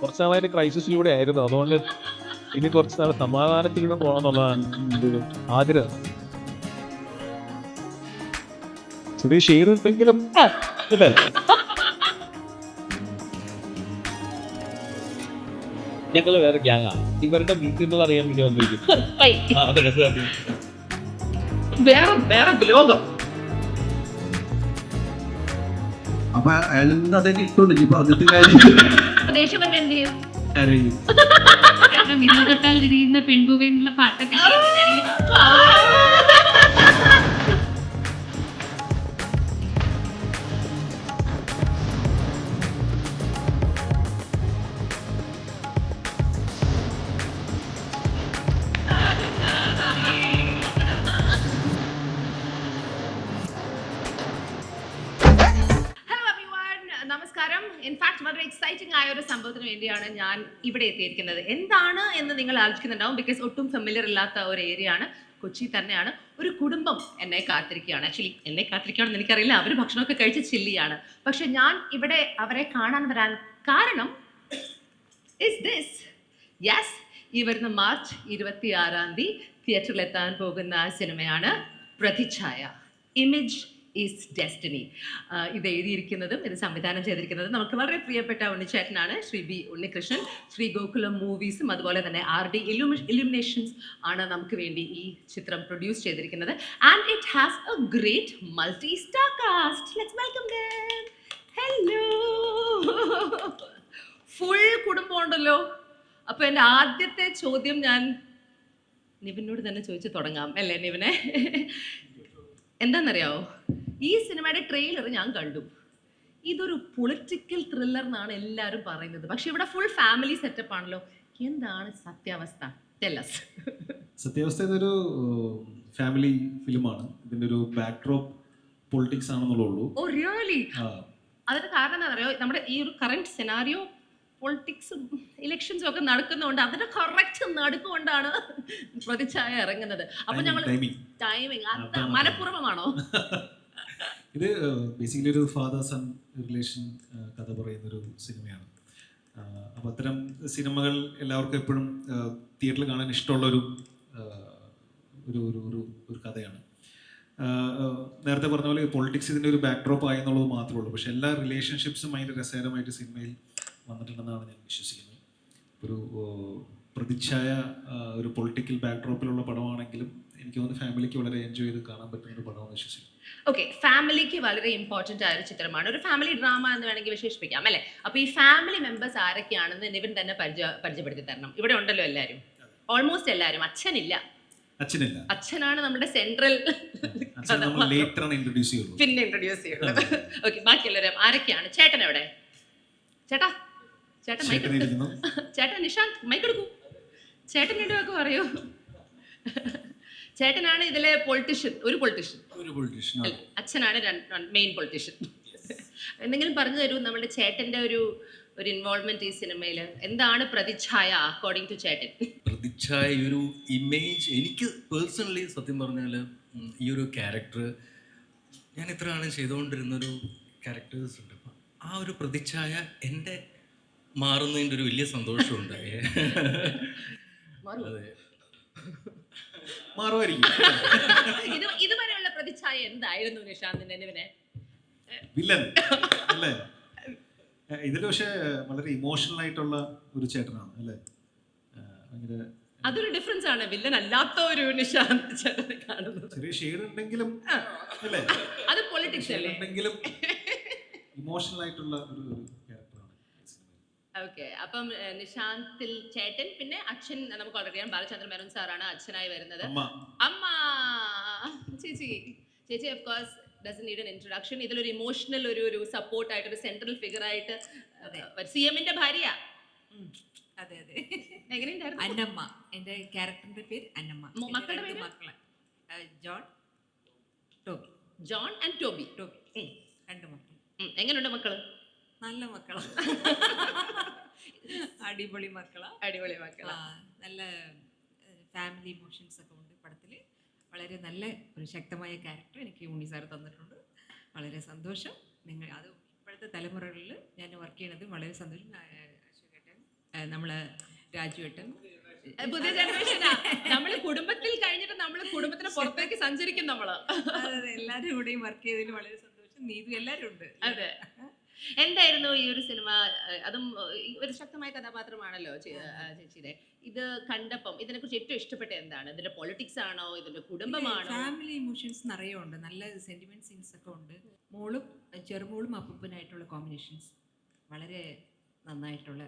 കുറച്ച് നാളായിട്ട് ക്രൈസിസിലൂടെ ആയിരുന്നു. അതുകൊണ്ട് ഇനി കുറച്ച് നാൾ സമാധാനത്തിൽ നിന്ന് പോകണമെന്നുള്ളതാണ് എൻ്റെ ഒരു ആഗ്രഹം. ചെറിയ ഷെയർ ഉണ്ടെങ്കിലും ഇല്ലേ? ഞങ്ങൾ വേറെ ഗ്യാങ്ങാ. ഇവരുടെ വീട്ടിൽ അറിയാൻ വേണ്ടി വന്നിരിക്കും. വേറെ ലോകം. അപ്പൊ അയാളെന്താ അതൊക്കെ ഇഷ്ടമുണ്ട് ഇപ്പൊ അതിന്റെ കാര്യം ദേഷ്യം വന്ന് എന്ത് ചെയ്യും? അറിയും. കാരണം ഇന്ന് തൊട്ടാൽ തിരിയുന്ന പെൺപൂവെന്നുള്ള പാട്ടൊക്കെ നമസ്കാരം. ഇൻഫാക്ട് വളരെ എക്സൈറ്റിംഗ് ആയ ഒരു സംഭവത്തിന് വേണ്ടിയാണ് ഞാൻ ഇവിടെ എത്തിയിരിക്കുന്നത്. എന്താണ് എന്ന് നിങ്ങൾ ആലോചിക്കുന്നുണ്ടാവും. ബിക്കോസ് ഒട്ടും ഫെമിലിയർ ഇല്ലാത്ത ഒരു ഏരിയ ആണ്. കൊച്ചി തന്നെയാണ്. ഒരു കുടുംബം എന്നെ കാത്തിരിക്കുകയാണ്. ആക്ച്വലി എന്നെ കാത്തിരിക്കുകയാണെന്ന് എനിക്കറിയില്ല. അവർ ഭക്ഷണമൊക്കെ കഴിച്ച് ചില്ലിയാണ്. പക്ഷെ ഞാൻ ഇവിടെ അവരെ കാണാൻ വരാൻ കാരണം ഇസ് ദിസ്. യെസ്, ഈ വരുന്ന മാർച്ച് 26 തിയേറ്ററിലെത്താൻ പോകുന്ന സിനിമയാണ് പ്രതിച്ഛായ. Image is destiny. ഇത് എഴുതിയിരിക്കുന്നതും ഇത് സംവിധാനം ചെയ്തിരിക്കുന്നതും നമുക്ക് വളരെ പ്രിയപ്പെട്ട ഉണ്ണിച്ചേട്ടനാണ്, ശ്രീ ബി ഉണ്ണികൃഷ്ണൻ. ശ്രീ ഗോകുലം മൂവീസും അതുപോലെ തന്നെ RD ഇലുമിനേഷൻസ് ആണ് നമുക്ക് വേണ്ടി ഈ ചിത്രം പ്രൊഡ്യൂസ് ചെയ്തിരിക്കുന്നത്. And it has a great multi star cast. Let's welcome them. Hello. Full കുടുംബം ഉണ്ടല്ലോ. അപ്പോൾ എൻ്റെ ആദ്യത്തെ ചോദ്യം ഞാൻ നിവിനോട് തന്നെ ചോദിച്ചു തുടങ്ങാം അല്ലേ നിവിനെ? എന്താണെന്നറിയാമോ, ഈ സിനിമയുടെ ട്രെയിലർ ഞാൻ കണ്ടു. ഇതൊരു പൊളിറ്റിക്കൽ ത്രില്ലർ എന്നാണ് എല്ലാവരും പറയുന്നത്. പക്ഷെ ഇവിടെ ഫുൾ ഫാമിലി സെറ്റപ്പ് ആണല്ലോ. എന്താണ് സത്യാവസ്ഥ? Tell us. സത്യാവസ്ഥ ഇതൊരു ഫാമിലി ഫിലിമാണ്. ഇതിൻ്റെ ഒരു ബാക്ക്ഡ്രോപ്പ് പൊളിറ്റിക്സ് ആണെന്നുള്ളൂ. Oh really? അതിന് കാരണം എന്താ പറയുക, നമ്മുടെ ഈ ഒരു കറന്റ് സെനാരിയോ പൊളിറ്റിക്സും ഇലക്ഷൻസും ഒക്കെ നടക്കുന്നതുകൊണ്ട് അതിന്റെ കറക്റ്റ് നടുക്കൊണ്ടാണ് പ്രതിച്ഛായ ഇറങ്ങുന്നത്. അപ്പൊ ഞങ്ങൾ ടൈമിങ് മനഃപൂർവ്വമാണോ? ഇത് ബേസിക്കലി ഒരു ഫാദർ സൺ റിലേഷൻ കഥ പറയുന്നൊരു സിനിമയാണ്. അപ്പോൾ അത്തരം സിനിമകൾ എല്ലാവർക്കും എപ്പോഴും തിയേറ്ററിൽ കാണാൻ ഇഷ്ടമുള്ള ഒരു കഥയാണ്. നേരത്തെ പറഞ്ഞ പോലെ പൊളിറ്റിക്സ് ഇതിൻ്റെ ഒരു ബാക്ക്ഡ്രോപ്പ് ആയി എന്നുള്ളത് മാത്രമേ ഉള്ളൂ. പക്ഷേ എല്ലാ റിലേഷൻഷിപ്സും അതിൻ്റെ രസകരമായിട്ട് സിനിമയിൽ വന്നിട്ടുണ്ടെന്നാണ് ഞാൻ വിശ്വസിക്കുന്നത്. ഒരു പ്രതിച്ഛായ ഒരു പൊളിറ്റിക്കൽ ബാക്ക്ഡ്രോപ്പിലുള്ള പടമാണെങ്കിലും എനിക്ക് തോന്നുന്നു ഫാമിലിക്ക് വളരെ എൻജോയ് ചെയ്ത് കാണാൻ പറ്റുന്ന ഒരു പടമാണെന്ന് വിശ്വസിക്കുന്നു. ഓക്കെ, ഫാമിലിക്ക് വളരെ ഇമ്പോർട്ടൻ്റ് ആയ ഒരു ചിത്രമാണ്. ഒരു ഫാമിലി ഡ്രാമ എന്ന് വേണമെങ്കിൽ വിശേഷിപ്പിക്കാം അല്ലേ? അപ്പോൾ ഈ ഫാമിലി മെമ്പേഴ്സ് ആരൊക്കെയാണെന്ന് നിവിൻ തന്നെ പരിചയപ്പെടുത്തി തരണം. ഇവിടെ ഉണ്ടല്ലോ എല്ലാവരും, ഓൾമോസ്റ്റ് എല്ലാവരും. അച്ഛനില്ല. അച്ഛനാണ് നമ്മുടെ സെൻട്രൽ. പിന്നെ ഇൻട്രൊഡ്യൂസ് ചെയ്യുന്നത്. ഓക്കെ, ബാക്കിയുള്ളവരും ആരൊക്കെയാണ്? ചേട്ടൻ എവിടെ? ചേട്ടാ ചേട്ടൻ നിഷാന്ത് മൈക്ക് എടുക്കൂ. ചേട്ടൻ രണ്ടുപേർക്ക് പറയൂ. ചേട്ടനാണ് ഇതിലെ പൊളിറ്റീഷ്യൻ. ഒരു പൊളിറ്റീഷ്യൻ. അച്ഛനാണ് മെയിൻ പൊളിറ്റീഷ്യൻ. എന്തെങ്കിലും പറഞ്ഞു തരൂ നമ്മുടെ ചേട്ടന്റെ ഒരു ഇൻവോൾവ്മെന്റ് ഈ സിനിമയിൽ. എന്താണ് പ്രതിച്ഛായ അക്കോർഡിംഗ് ടു ചേട്ടൻ? പ്രതിച്ഛായ ഒരു ഇമേജ് എനിക്ക് പേഴ്സണലി സത്യം പറഞ്ഞാൽ ഈ ഒരു ക്യാരക്ടർ ഞാൻ ഇത്രയാണ് ചെയ്തുകൊണ്ടിരുന്നൊരു ക്യാരക്ടേഴ്സ് ഉണ്ട്. ആ ഒരു പ്രതിച്ഛായ എൻ്റെ മാറുന്നതിൻ്റെ ഒരു വലിയ സന്തോഷമുണ്ട്. അതെ, മാറുമായിരിക്കും. ഇതുവരെയുള്ള പ്രതിച്ഛായ എന്തായിരുന്നു നിഷാന്തിന്റെ? വില്ലൻ അല്ലേ? ഇതിൽ പക്ഷേ വളരെ ഇമോഷണൽ ആയിട്ടുള്ള ഒരു ചേട്ടനാണ് അല്ലേ? അതൊരു ഡിഫറൻസ് ആണ്. വില്ലൻ അല്ലാത്ത ഒരു നിഷാന്ത് ചേട്ടനെ കാണുന്നത്. ചെറിയ ഷെയ്ഡ് ഉണ്ടെങ്കിലും അല്ലേ, അത് പൊളിറ്റിക്സ് അല്ലേ? ഉണ്ടെങ്കിലും ഇമോഷണൽ ആയിട്ടുള്ള ഒരു ക്യാരക്ടറാണ്. ഓക്കെ, അപ്പം നിഷാന്തിൽ ചേട്ടൻ, പിന്നെ അച്ഛൻ നമുക്ക് ഓൾറെഡി അറിയാം, ബാലചന്ദ്രൻ മേനോൻ സാറാണ് അച്ഛനായി വരുന്നത്. അമ്മ ചേച്ചി of course doesn't need an introduction. ഇതിലൊരു ഇമോഷണൽ ഒരു സപ്പോർട്ട് ആയിട്ട് ഒരു സെൻട്രൽ ഫിഗർ ആയിട്ട് CM-ന്റെ ഭാര്യ. അതെ അതെ. എങ്ങനെയുണ്ടായിരുന്നു? അന്നമ്മ. എൻ്റെ ക്യാരക്ടറിന്റെ പേര് അന്നമ്മ. മക്കളുടെ പേര്? മക്കളെ ജോൺ ആൻഡ് ടോബി. രണ്ട് മക്കൾ. എങ്ങനെയുണ്ട് മക്കള്? നല്ല മക്കളാ. അടിപൊളി മക്കളാ. നല്ല ഫാമിലി ഇമോഷൻസ് ഒക്കെ ഉണ്ട് പടത്തിൽ. വളരെ നല്ല ഒരു ശക്തമായ ക്യാരക്ടർ എനിക്ക് ഉണ്ണി സാർ തന്നിട്ടുണ്ട്. വളരെ സന്തോഷം. നിങ്ങൾ അത് ഇപ്പോഴത്തെ തലമുറകളിൽ ഞാൻ വർക്ക് ചെയ്യണത് വളരെ സന്തോഷം. നമ്മളെ രാജുവേട്ടൻ, പുതിയ ജനറേഷനാ. നമ്മള് കുടുംബത്തിൽ കഴിഞ്ഞിട്ട് നമ്മള് കുടുംബത്തിന് പുറത്തേക്ക് സഞ്ചരിക്കും നമ്മള്. അതെ, എല്ലാവരും കൂടെയും വർക്ക് ചെയ്തതിൽ വളരെ സന്തോഷം. നീതു എല്ലാവരും ഉണ്ട്. അതെ. എന്തായിരുന്നു ഈ ഒരു സിനിമ? അതും ഒരു ശക്തമായ കഥാപാത്രമാണല്ലോ ചേച്ചിയുടെ. ഇത് കണ്ടപ്പം ഇതിനെക്കുറിച്ച് ഏറ്റവും ഇഷ്ടപ്പെട്ട എന്താണ്? ഇതിന്റെ പൊളിറ്റിക്സ് ആണോ, ഇതിന്റെ കുടുംബമാണോ? ഫാമിലി ഇമോഷൻസ് നിറയെ ഉണ്ട്, നല്ല സെന്റിമെന്റ് സീൻസ് ഒക്കെ ഉണ്ട്. മോളും ചെറുമോളും അപ്പൂപ്പനായിട്ടുള്ള കോമ്പിനേഷൻസ് വളരെ നന്നായിട്ടുള്ള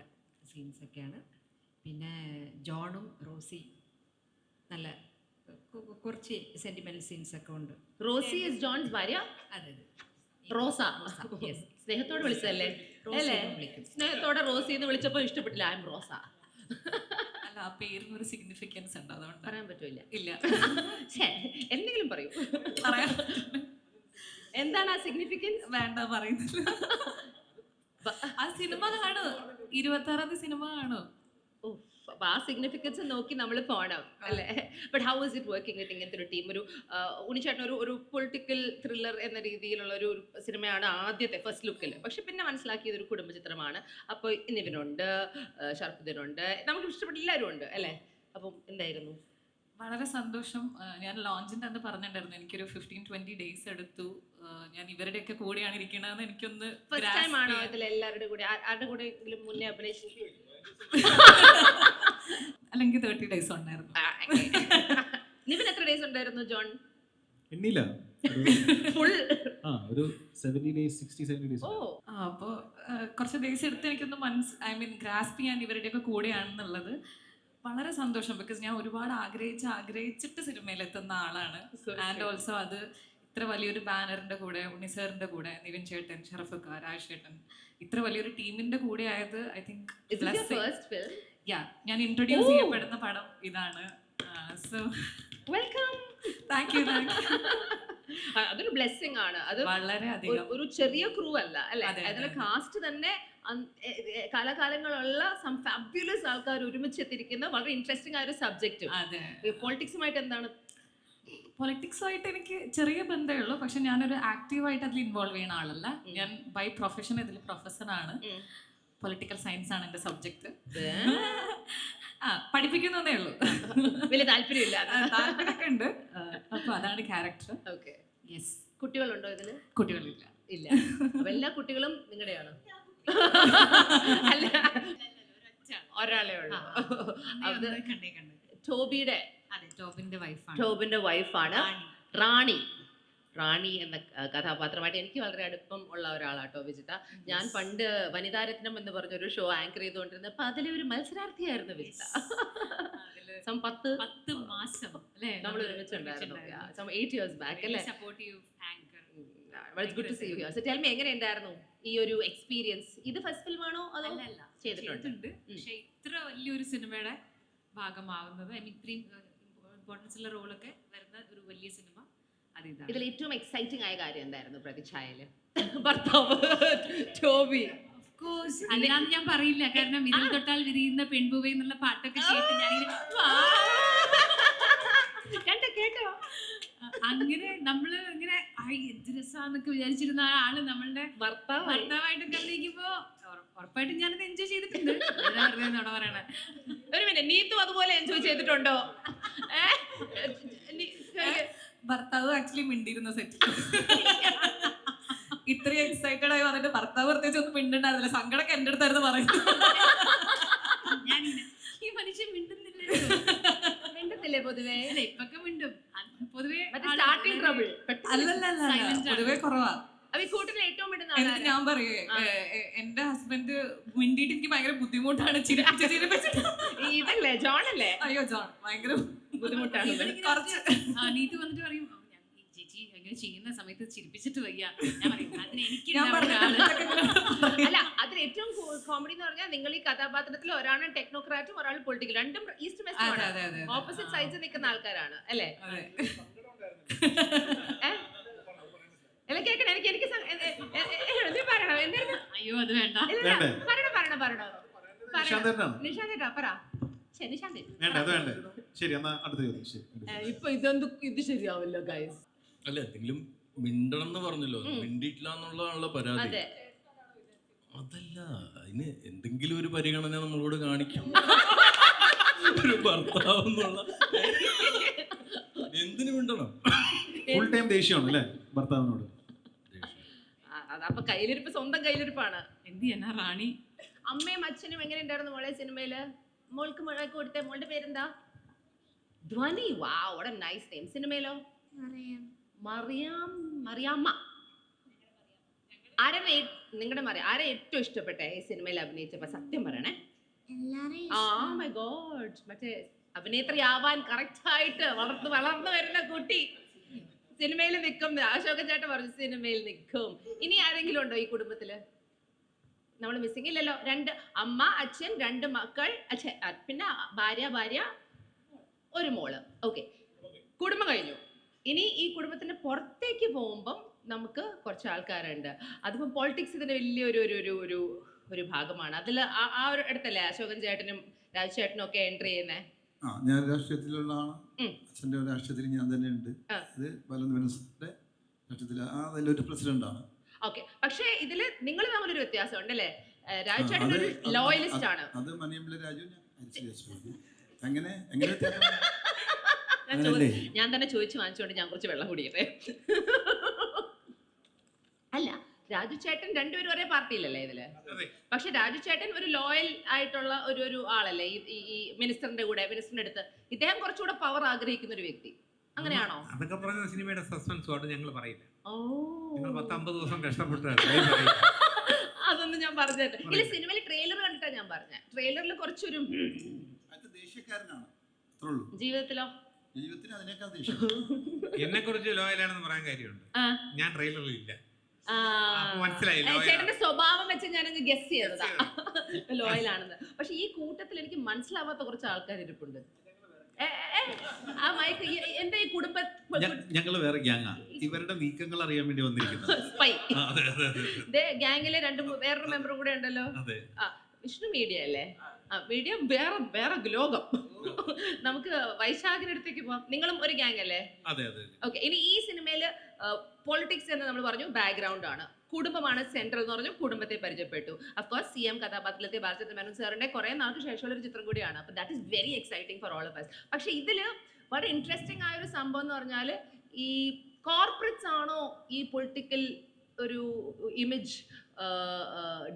സീൻസ് ഒക്കെയാണ്. പിന്നെ ജോണും റോസി നല്ല കുറച്ച് സെന്റിമെന്റ് സീൻസ് ഒക്കെ ഉണ്ട്. റോസി ഇസ് ജോൺസ് ഭാര്യ. അതെ, റോസ. സ്നേഹത്തോടെ വിളിച്ചതല്ലേ? അല്ലേ? സ്നേഹത്തോടെ റോസി എന്ന് വിളിച്ചപ്പോ ഇഷ്ടപ്പെട്ടില്ല. ഐ എം റോസ. അല്ല, ആ പേരിന് ഒരു സിഗ്നിഫിക്കൻസ് ഉണ്ട്, അതുകൊണ്ട് പറയാൻ പറ്റൂല. ഇല്ല. എന്തെങ്കിലും പറയൂ. പറയാൻ എന്താണ് ആ സിഗ്നിഫിക്കൻസ്? വേണ്ട പറയുന്നില്ല. ആ സിനിമ കാണൂ, 26ാം തീയതി സിനിമ കാണൂ. അപ്പൊ ആ സിഗ്നിഫിക്കൻസ് നോക്കി നമ്മൾ പോണം അല്ലേ? But how is it working with ഇങ്ങനത്തെ ഒരു ടീം? ഒരു ഉണ്ണിച്ചേട്ടൻ ഒരു പൊളിറ്റിക്കൽ ത്രില്ലർ എന്ന രീതിയിലുള്ള ഒരു സിനിമയാണ് ആദ്യത്തെ ഫസ്റ്റ് ലുക്കിൽ. പക്ഷെ പിന്നെ മനസ്സിലാക്കിയത് ഒരു കുടുംബ ചിത്രമാണ്. അപ്പോൾ നിവിനുണ്ട്, ഷർഫുദ്ദീനുണ്ട്, നമുക്ക് ഇഷ്ടപ്പെട്ട എല്ലാവരും ഉണ്ട് അല്ലേ? അപ്പം എന്തായിരുന്നു? വളരെ സന്തോഷം. ഞാൻ ലോഞ്ചിൻ്റെ അന്ന് പറഞ്ഞിട്ടുണ്ടായിരുന്നു എനിക്കൊരു 15-20 ഡേയ്സ് എടുത്തു. ഞാൻ ഇവരുടെയൊക്കെ കൂടെയാണ് ഇരിക്കണമെന്ന് എനിക്കൊന്ന് ഫസ്റ്റ് ടൈം ആണോ ഇതിൽ എല്ലാവരുടെ കൂടെ? ആരുടെ കൂടെ മുന്നേ അഭിനയിച്ചു? അല്ലെങ്കിൽ 30 ഡേയ്സ് ഉണ്ടായിരുന്നു. നിവിൻ എത്ര ഡേയ്സ് ഉണ്ടായിരുന്നു ജോൺ? എണ്ണില്ല, ഫുൾ ഒരു 70 days 60-70 days. അപ്പോൾ കുറച്ച് ഡേയ്സ് എടുത്ത് എനിക്കൊന്ന് ഗ്രാസ്പ് ചെയ്യാൻ ഇവരുടെയൊക്കെ കൂടെയാണെന്നുള്ളത് വളരെ സന്തോഷം. ബിക്കോസ് ഞാൻ ഒരുപാട് ആഗ്രഹിച്ചിട്ട് സിനിമയിലെത്തുന്ന ആളാണ്. ആൻഡ് ഓൾസോ അത് ഇത്ര വലിയൊരു ബാനറിന്റെ കൂടെ, ഉണ്ണിസാറിന്റെ കൂടെ, നിവിൻ ചേട്ടൻ, ഷറഫക്ക, രാജ് ചേട്ടൻ, ഇത്ര വലിയൊരു ടീമിന്റെ കൂടെ ആയത് ഐ തിങ്ക് ഞാൻ ഇൻട്രൊഡ്യൂസ് ചെയ്യപ്പെടുന്ന പടം ഇതാണ്. So welcome. Thank you. അതൊരു ബ്ലെസ്സിങ് ആണ്. അത് വളരെ അധികം ഒരു ചെറിയ ക്രൂ അല്ല അല്ലെ? അതിലെ കാസ്റ്റ് തന്നെ കാലാകാലങ്ങളുള്ള സം ഫാബ്യുലസ് ആൾക്കാർ ഒരുമിച്ചെത്തിരിക്കുന്ന വളരെ ഇൻട്രസ്റ്റിംഗ് ആയ ഒരു സബ്ജക്റ്റ്. പൊളിറ്റിക്സുമായിട്ട് എന്താണ്? പൊളിറ്റിക്സുമായിട്ട് എനിക്ക് ചെറിയ ബന്ധമേ ഉള്ളൂ. പക്ഷെ ഞാനൊരു ആക്റ്റീവായിട്ട് അതിൽ ഇൻവോൾവ് ചെയ്യുന്ന ആളല്ല. ഞാൻ ബൈ പ്രൊഫഷൻ ഇതിൽ പ്രൊഫസറാണ്. പൊളിറ്റിക്കൽ സയൻസ് ആണ് എൻ്റെ സബ്ജക്റ്റ്. പഠിപ്പിക്കുന്നതേ ഉള്ളൂ. വലിയ താല്പര്യമില്ല. താല്പര്യമൊക്കെ ഉണ്ട്. അപ്പൊ അതാണ് ക്യാരക്ടർ. യെസ്. കുട്ടികളുണ്ടോ ഇതില്? കുട്ടികളില്ല. ഇല്ല. അപ്പൊ എല്ലാ കുട്ടികളും നിങ്ങളുടെയാണ്? അല്ല, ഒരാളേ ഉള്ളൂ. ടോബിയുടെ ടോബിന്റെ വൈഫാണ് റാണി എന്ന കഥാപാത്രമായിട്ട് എനിക്ക് വളരെ അടുപ്പം ഉള്ള ഒരാളാട്ടോ വിജിത. ഞാൻ പണ്ട് വനിതാരത്നം എന്ന് പറഞ്ഞൊരു ഷോ ആങ്കർ ചെയ്തുകൊണ്ടിരുന്നപ്പോ അതിലെ ഒരു മത്സരാർത്ഥിയായിരുന്നു വിജിത. 10 മാസം നമ്മൾ ഒരുമിച്ചുണ്ടായിരുന്നു. 8 years back അല്ലേ? Good to see you here. So tell me, എങ്ങനെയുണ്ടായിരുന്നു ഈ ഒരു എക്സ്പീരിയൻസ്? ഇത് ഫസ്റ്റ് ഫിലിം ആണോ അതോ ചെയ്തിട്ടുണ്ട്? പക്ഷെ ഇത്ര വലിയൊരു സിനിമയുടെ ഭാഗമാവുന്നത്, ഇത്രയും ഇമ്പോർട്ടൻസ് ഉള്ള റോളൊക്കെ വരുന്ന ഒരു വലിയ സിനിമ അതിതാണ്. ഇതിൽ ഏറ്റവും എക്സൈറ്റിംഗ് ആയ കാര്യം എന്തായിരുന്നു പ്രതിച്ഛായയില്? ഭർത്താവ് ടോബി. അതിനാന്ന് ഞാൻ പറയില്ല, കാരണം വിരൽ തൊട്ടാൽ വിരിയുന്ന പെൺപൂവേ എന്നുള്ള പാട്ടൊക്കെ കേട്ട് കേട്ടോ. അങ്ങനെ നമ്മള് ഇങ്ങനെ എന്ത് രസാന്നൊക്കെ വിചാരിച്ചിരുന്ന ആള് നമ്മളുടെ ഭർത്താവായിട്ടൊക്കെ അഭിനയിക്കുമ്പോ ഉറപ്പായിട്ടും ഞാനത് എൻജോയ് ചെയ്തിട്ടുണ്ട്. നുണ പറയണ. ഒരു മിനിറ്റ്, നീതു അതുപോലെ എൻജോയ് ചെയ്തിട്ടുണ്ടോ? ഭർത്താവ് ആക്ച്വലി മിണ്ടിയിരുന്ന സെറ്റ്. ഇത്രയും എക്സൈറ്റഡ് ആയി പറഞ്ഞിട്ട് ഭർത്താവ് പ്രത്യേകിച്ച് ഒന്നും മിണ്ടുണ്ടായിരുന്നില്ല. സങ്കടമൊക്കെ എൻ്റെ അടുത്തായിരുന്നു പറയുന്നത്. ഈ മനുഷ്യൻ മിണ്ടുന്നില്ലേ പൊതുവേ? ഇപ്പൊക്കെ മിണ്ടും. പൊതുവേ പൊതുവേ കുറവാ. ഏറ്റവും ഞാൻ പറയേ, എന്റെ ഹസ്ബൻഡ് മിണ്ടിയിട്ട് എനിക്ക് ഭയങ്കര ബുദ്ധിമുട്ടാണ്. ഇതല്ലേ ജോണല്ലേ? അയ്യോ ജോൺ ഭയങ്കര ബുദ്ധിമുട്ടാണ്. നീറ്റ് വന്നിട്ട് പറയും, ചേച്ചി അങ്ങനെ ചെയ്യുന്ന സമയത്ത് ചിരിപ്പിച്ചിട്ട് വയ്യ. ഞാൻ പറയും അല്ല, അതിൽ ഏറ്റവും കോമഡി എന്ന് പറഞ്ഞാൽ നിങ്ങൾ ഈ കഥാപാത്രത്തിൽ ഒരാണ് ടെക്നോക്രാറ്റും ഒരാൾ പൊളിറ്റിക്കൽ, രണ്ടും ഈസ്റ്റ് വെസ്റ്റ് ഓപ്പോസിറ്റ് സൈഡ്സ് നിൽക്കുന്ന ആൾക്കാരാണ് അല്ലേ? അല്ല കേൾക്കണം, എനിക്ക് പറയണം. എന്തായിരുന്നു? അയ്യോ അത് വേണ്ട. പറയണം. നിഷാന്തേട്ടാ പറ. ഇപ്പൊ ഇത് ശരിയാവില്ല ഗൈസ്. അല്ല, എന്തെങ്കിലും മിണ്ടണം എന്ന് പറഞ്ഞല്ലോ, മിണ്ടിയിട്ടില്ല എന്നുള്ളതാണല്ലോ പരാതി. അതല്ല, അതിന് എന്തെങ്കിലും ഒരു പരിഗണന നമ്മളോട് കാണിക്കും. ഒരു ഭർത്താവ് എന്നുള്ള എന്തിനു മിണ്ടണം? ഫുൾ ടൈം ദേഷ്യമാണ് അല്ലേ ഭർത്താവിനോട്? അപ്പൊ കയ്യിലിരിപ്പ് സ്വന്തം കയ്യിലിരിപ്പാണ്. എന്ത് ചെയ്യാനാ റാണി? അമ്മയും അച്ഛനും എങ്ങനെ ഉണ്ടായിരുന്നു മോളെ സിനിമയില്? മോൾക്ക് മുഴക്ക് കൊടുത്തേ. മോളുടെ പേരെന്താ? Dhwani. Wow, what a nice name. സിനിമയിലോ? മറിയാമ്മ. നിങ്ങളുടെ ആരെ ഏറ്റവും ഇഷ്ടപ്പെട്ടെ ഈ സിനിമയിൽ അഭിനയിച്ചപ്പോ? സത്യം പറയണേ. മൈ ഗോഡ്, മറ്റേ അഭിനേത്രി ആവാൻ കറക്റ്റ് ആയിട്ട് വളർന്നു വരുന്ന കുട്ടി സിനിമയിൽ നിൽക്കും. അശോകൻ ചേട്ടൻ പറഞ്ഞു സിനിമയിൽ നിൽക്കും. ഇനി ആരെങ്കിലും ഉണ്ടോ ഈ കുടുംബത്തില്? നമ്മൾ മിസ്സിംഗ് ഇല്ലല്ലോ. 2 അമ്മ, അച്ഛൻ, 2 മക്കൾ, പിന്നെ ഭാര്യ, ഒരു മോള്. ഓക്കെ, കുടുംബം കഴിഞ്ഞു. ഇനി ഈ കുടുംബത്തിന്റെ പുറത്തേക്ക് പോകുമ്പം നമുക്ക് കുറച്ച് ആൾക്കാരുണ്ട്. അതിപ്പം പോളിറ്റിക്സ് ഇതിന്റെ വലിയൊരു ഒരു ഒരു ഭാഗമാണ്. അതിൽ ആ ഒരു ഇടത്തല്ലേ അശോകൻ ചേട്ടനും രാജു ചേട്ടനും ഒക്കെ എൻട്രി ചെയ്യുന്നേ? ഞാൻ രാഷ്ട്രീയത്തിലുള്ളതാണ്. അച്ഛൻ്റെ രാഷ്ട്രീയത്തിൽ ഞാൻ തന്നെ ഉണ്ട്. ഇത് ബാലചന്ദ്രന്റെ രാഷ്ട്രീയത്തിൽ അതിലൊരു പ്രസിഡന്റാണ്. ഓക്കെ, പക്ഷേ ഇതില് നിങ്ങൾ തമ്മിലൊരു വ്യത്യാസം ഉണ്ടല്ലേ? രാജു ചേട്ടൻ ഒരു ലോയലിസ്റ്റ് ആണ്. അത് മണിയമ്പിള രാജു അങ്ങനെ ഞാൻ തന്നെ ചോദിച്ചു വാങ്ങിച്ചുകൊണ്ട് ഞാൻ കുറച്ച് വെള്ളം കുടിക്കട്ടെ. അല്ല, രാജു ചേട്ടൻ രണ്ടുപേരും ഒരേ പാർട്ടിയിലല്ലേ ഇതില്? പക്ഷെ രാജു ചേട്ടൻ ഒരു ലോയൽ ആയിട്ടുള്ള ഒരു ആളല്ലേ ഈ മിനിസ്റ്ററിന്റെ അടുത്ത്. ഇദ്ദേഹം കുറച്ചുകൂടെ പവർ ആഗ്രഹിക്കുന്ന ഒരു വ്യക്തി. അങ്ങനെയാണോ? അതൊക്കെ പറഞ്ഞ സിനിമയുടെ സസ്പെൻസ് കൊണ്ട് ഞങ്ങൾ പറയില്ല. നിങ്ങൾ 10-50 ദിവസം അതൊന്നും ഞാൻ പറഞ്ഞിട്ട് ഇല്ല. സിനിമയിൽ ട്രെയിലർ കണ്ടിട്ടാ ഞാൻ പറഞ്ഞ. ട്രെയിലറിൽ കുറച്ചൊരു ദേശീയക്കാരനാണ്. ജീവിതത്തിലോ? ജീവിതത്തിന് അതിനേക്കാൾ ദേഷ്യം. എന്നെ കുറിച്ച് ലോയലാണെന്ന് പറയാൻ കാര്യമുണ്ട്. ഞാൻ ട്രെയിലറിൽ ഇല്ല. ചേട്ടന്റെ സ്വഭാവം വെച്ച് ഞാനങ്ങ് ഗസ് ചെയ്തതാ ലോയലാണെന്ന്. പക്ഷെ ഈ കൂട്ടത്തിൽ എനിക്ക് മനസ്സിലാവാത്ത കുറച്ച് ആൾക്കാർ ഇരിപ്പുണ്ട്. ആ മൈക്ക് എന്റെ ഈ കുടുംബ ഞങ്ങള് വേറെ ഗ്യാങ്ങാ. ഇവരുടെ നീക്കങ്ങൾ അറിയാൻ വേണ്ടി വന്നിരിക്കുന്നത്. സ്പൈ. ഗ്യാങ്ങിലെ വേറൊരു മെമ്പറും കൂടെ ഉണ്ടല്ലോ. വിഷ്ണു മീഡിയ അല്ലേ? മീഡിയ വേറെ ലോകം. നമുക്ക് വൈശാഖിനടുത്തേക്ക് പോവാം. നിങ്ങളും ഒരു ഗ്യാങ് അല്ലേ? ഓക്കെ, ഇനി ഈ സിനിമയില് പൊളിറ്റിക്സ് എന്ന് നമ്മൾ പറഞ്ഞു ബാക്ക്ഗ്രൗണ്ട് ആണ്. കുടുംബമാണ് സെൻട്രൽ എന്ന് പറഞ്ഞു. കുടുംബത്തെ പരിചയപ്പെട്ടു. അഫ്കോഴ്സ് CM കഥാപാത്രത്തിലെത്തിയ ബാലചന്ദ്രൻ മേനോൻ സാറിന്റെ കുറെ നാൾക്ക് ശേഷമുള്ള ഒരു ചിത്രം കൂടിയാണ്. അപ്പൊ that is very exciting for all of us. പക്ഷെ ഇതില് വളരെ ഇൻട്രസ്റ്റിംഗ് ആയ ഒരു സംഭവം എന്ന് പറഞ്ഞാൽ ഈ കോർപ്പറേറ്റ്സ് ആണോ ഈ പൊളിറ്റിക്കൽ ഒരു ഇമേജ്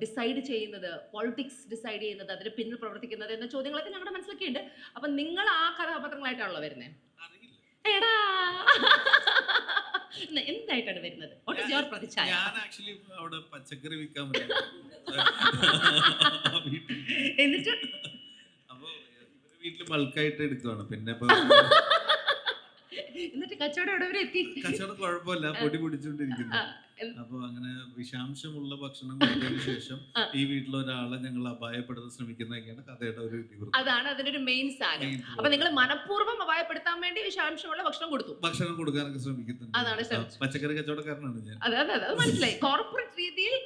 ഡിസൈഡ് ചെയ്യുന്നത്, പൊളിറ്റിക്സ് ഡിസൈഡ് ചെയ്യുന്നത്, അതിന് പിന്നിൽ പ്രവർത്തിക്കുന്നത് എന്ന ചോദ്യങ്ങളൊക്കെ ഞങ്ങളുടെ മനസ്സിലൊക്കെ ഉണ്ട്. അപ്പൊ നിങ്ങൾ ആ കഥാപാത്രങ്ങളായിട്ടാണല്ലോ വരുന്നത്? എടാ, എന്തായിട്ടാണ് വരുന്നത്? ഞാൻ ആക്ച്വലി അവിടെ പച്ചക്കറി വിൽക്കാൻ എന്നിട്ട് അപ്പൊ വീട്ടില് ബൾക്കായിട്ട് എടുക്കുവാണ്. പിന്നെ എന്നിട്ട് കച്ചവടം എവിടെ വരെ എത്തി? കച്ചവടം കുഴപ്പമില്ല, പൊടി പിടിച്ചോണ്ടിരിക്കുന്നു. അപ്പൊ അങ്ങനെ വിഷാംശമുള്ള ഭക്ഷണം കഴിച്ചതിന് ശേഷം ഈ വീട്ടിലൊരാളെ ഞങ്ങൾ അപായപ്പെടുത്താൻ ശ്രമിക്കുന്നതൊക്കെയാണ് കഥയുടെ ഒരു ഇതിവൃത്തം. അതാണ് അതിന്റെ ഒരു മെയിൻ സാധനം. അപ്പൊ നിങ്ങൾ മനഃപൂർവ്വം അപായപ്പെടുത്താൻ വേണ്ടി വിഷാംശമുള്ള ഭക്ഷണം കൊടുക്കാനൊക്കെ ശ്രമിക്കുന്നുണ്ട്. അതാണ് പച്ചക്കറി കച്ചവടക്കാരനാണ് ഞാൻ. അതെ, അത് മനസ്സിലായി. കോർപ്പറേറ്റ് രീതിയിൽ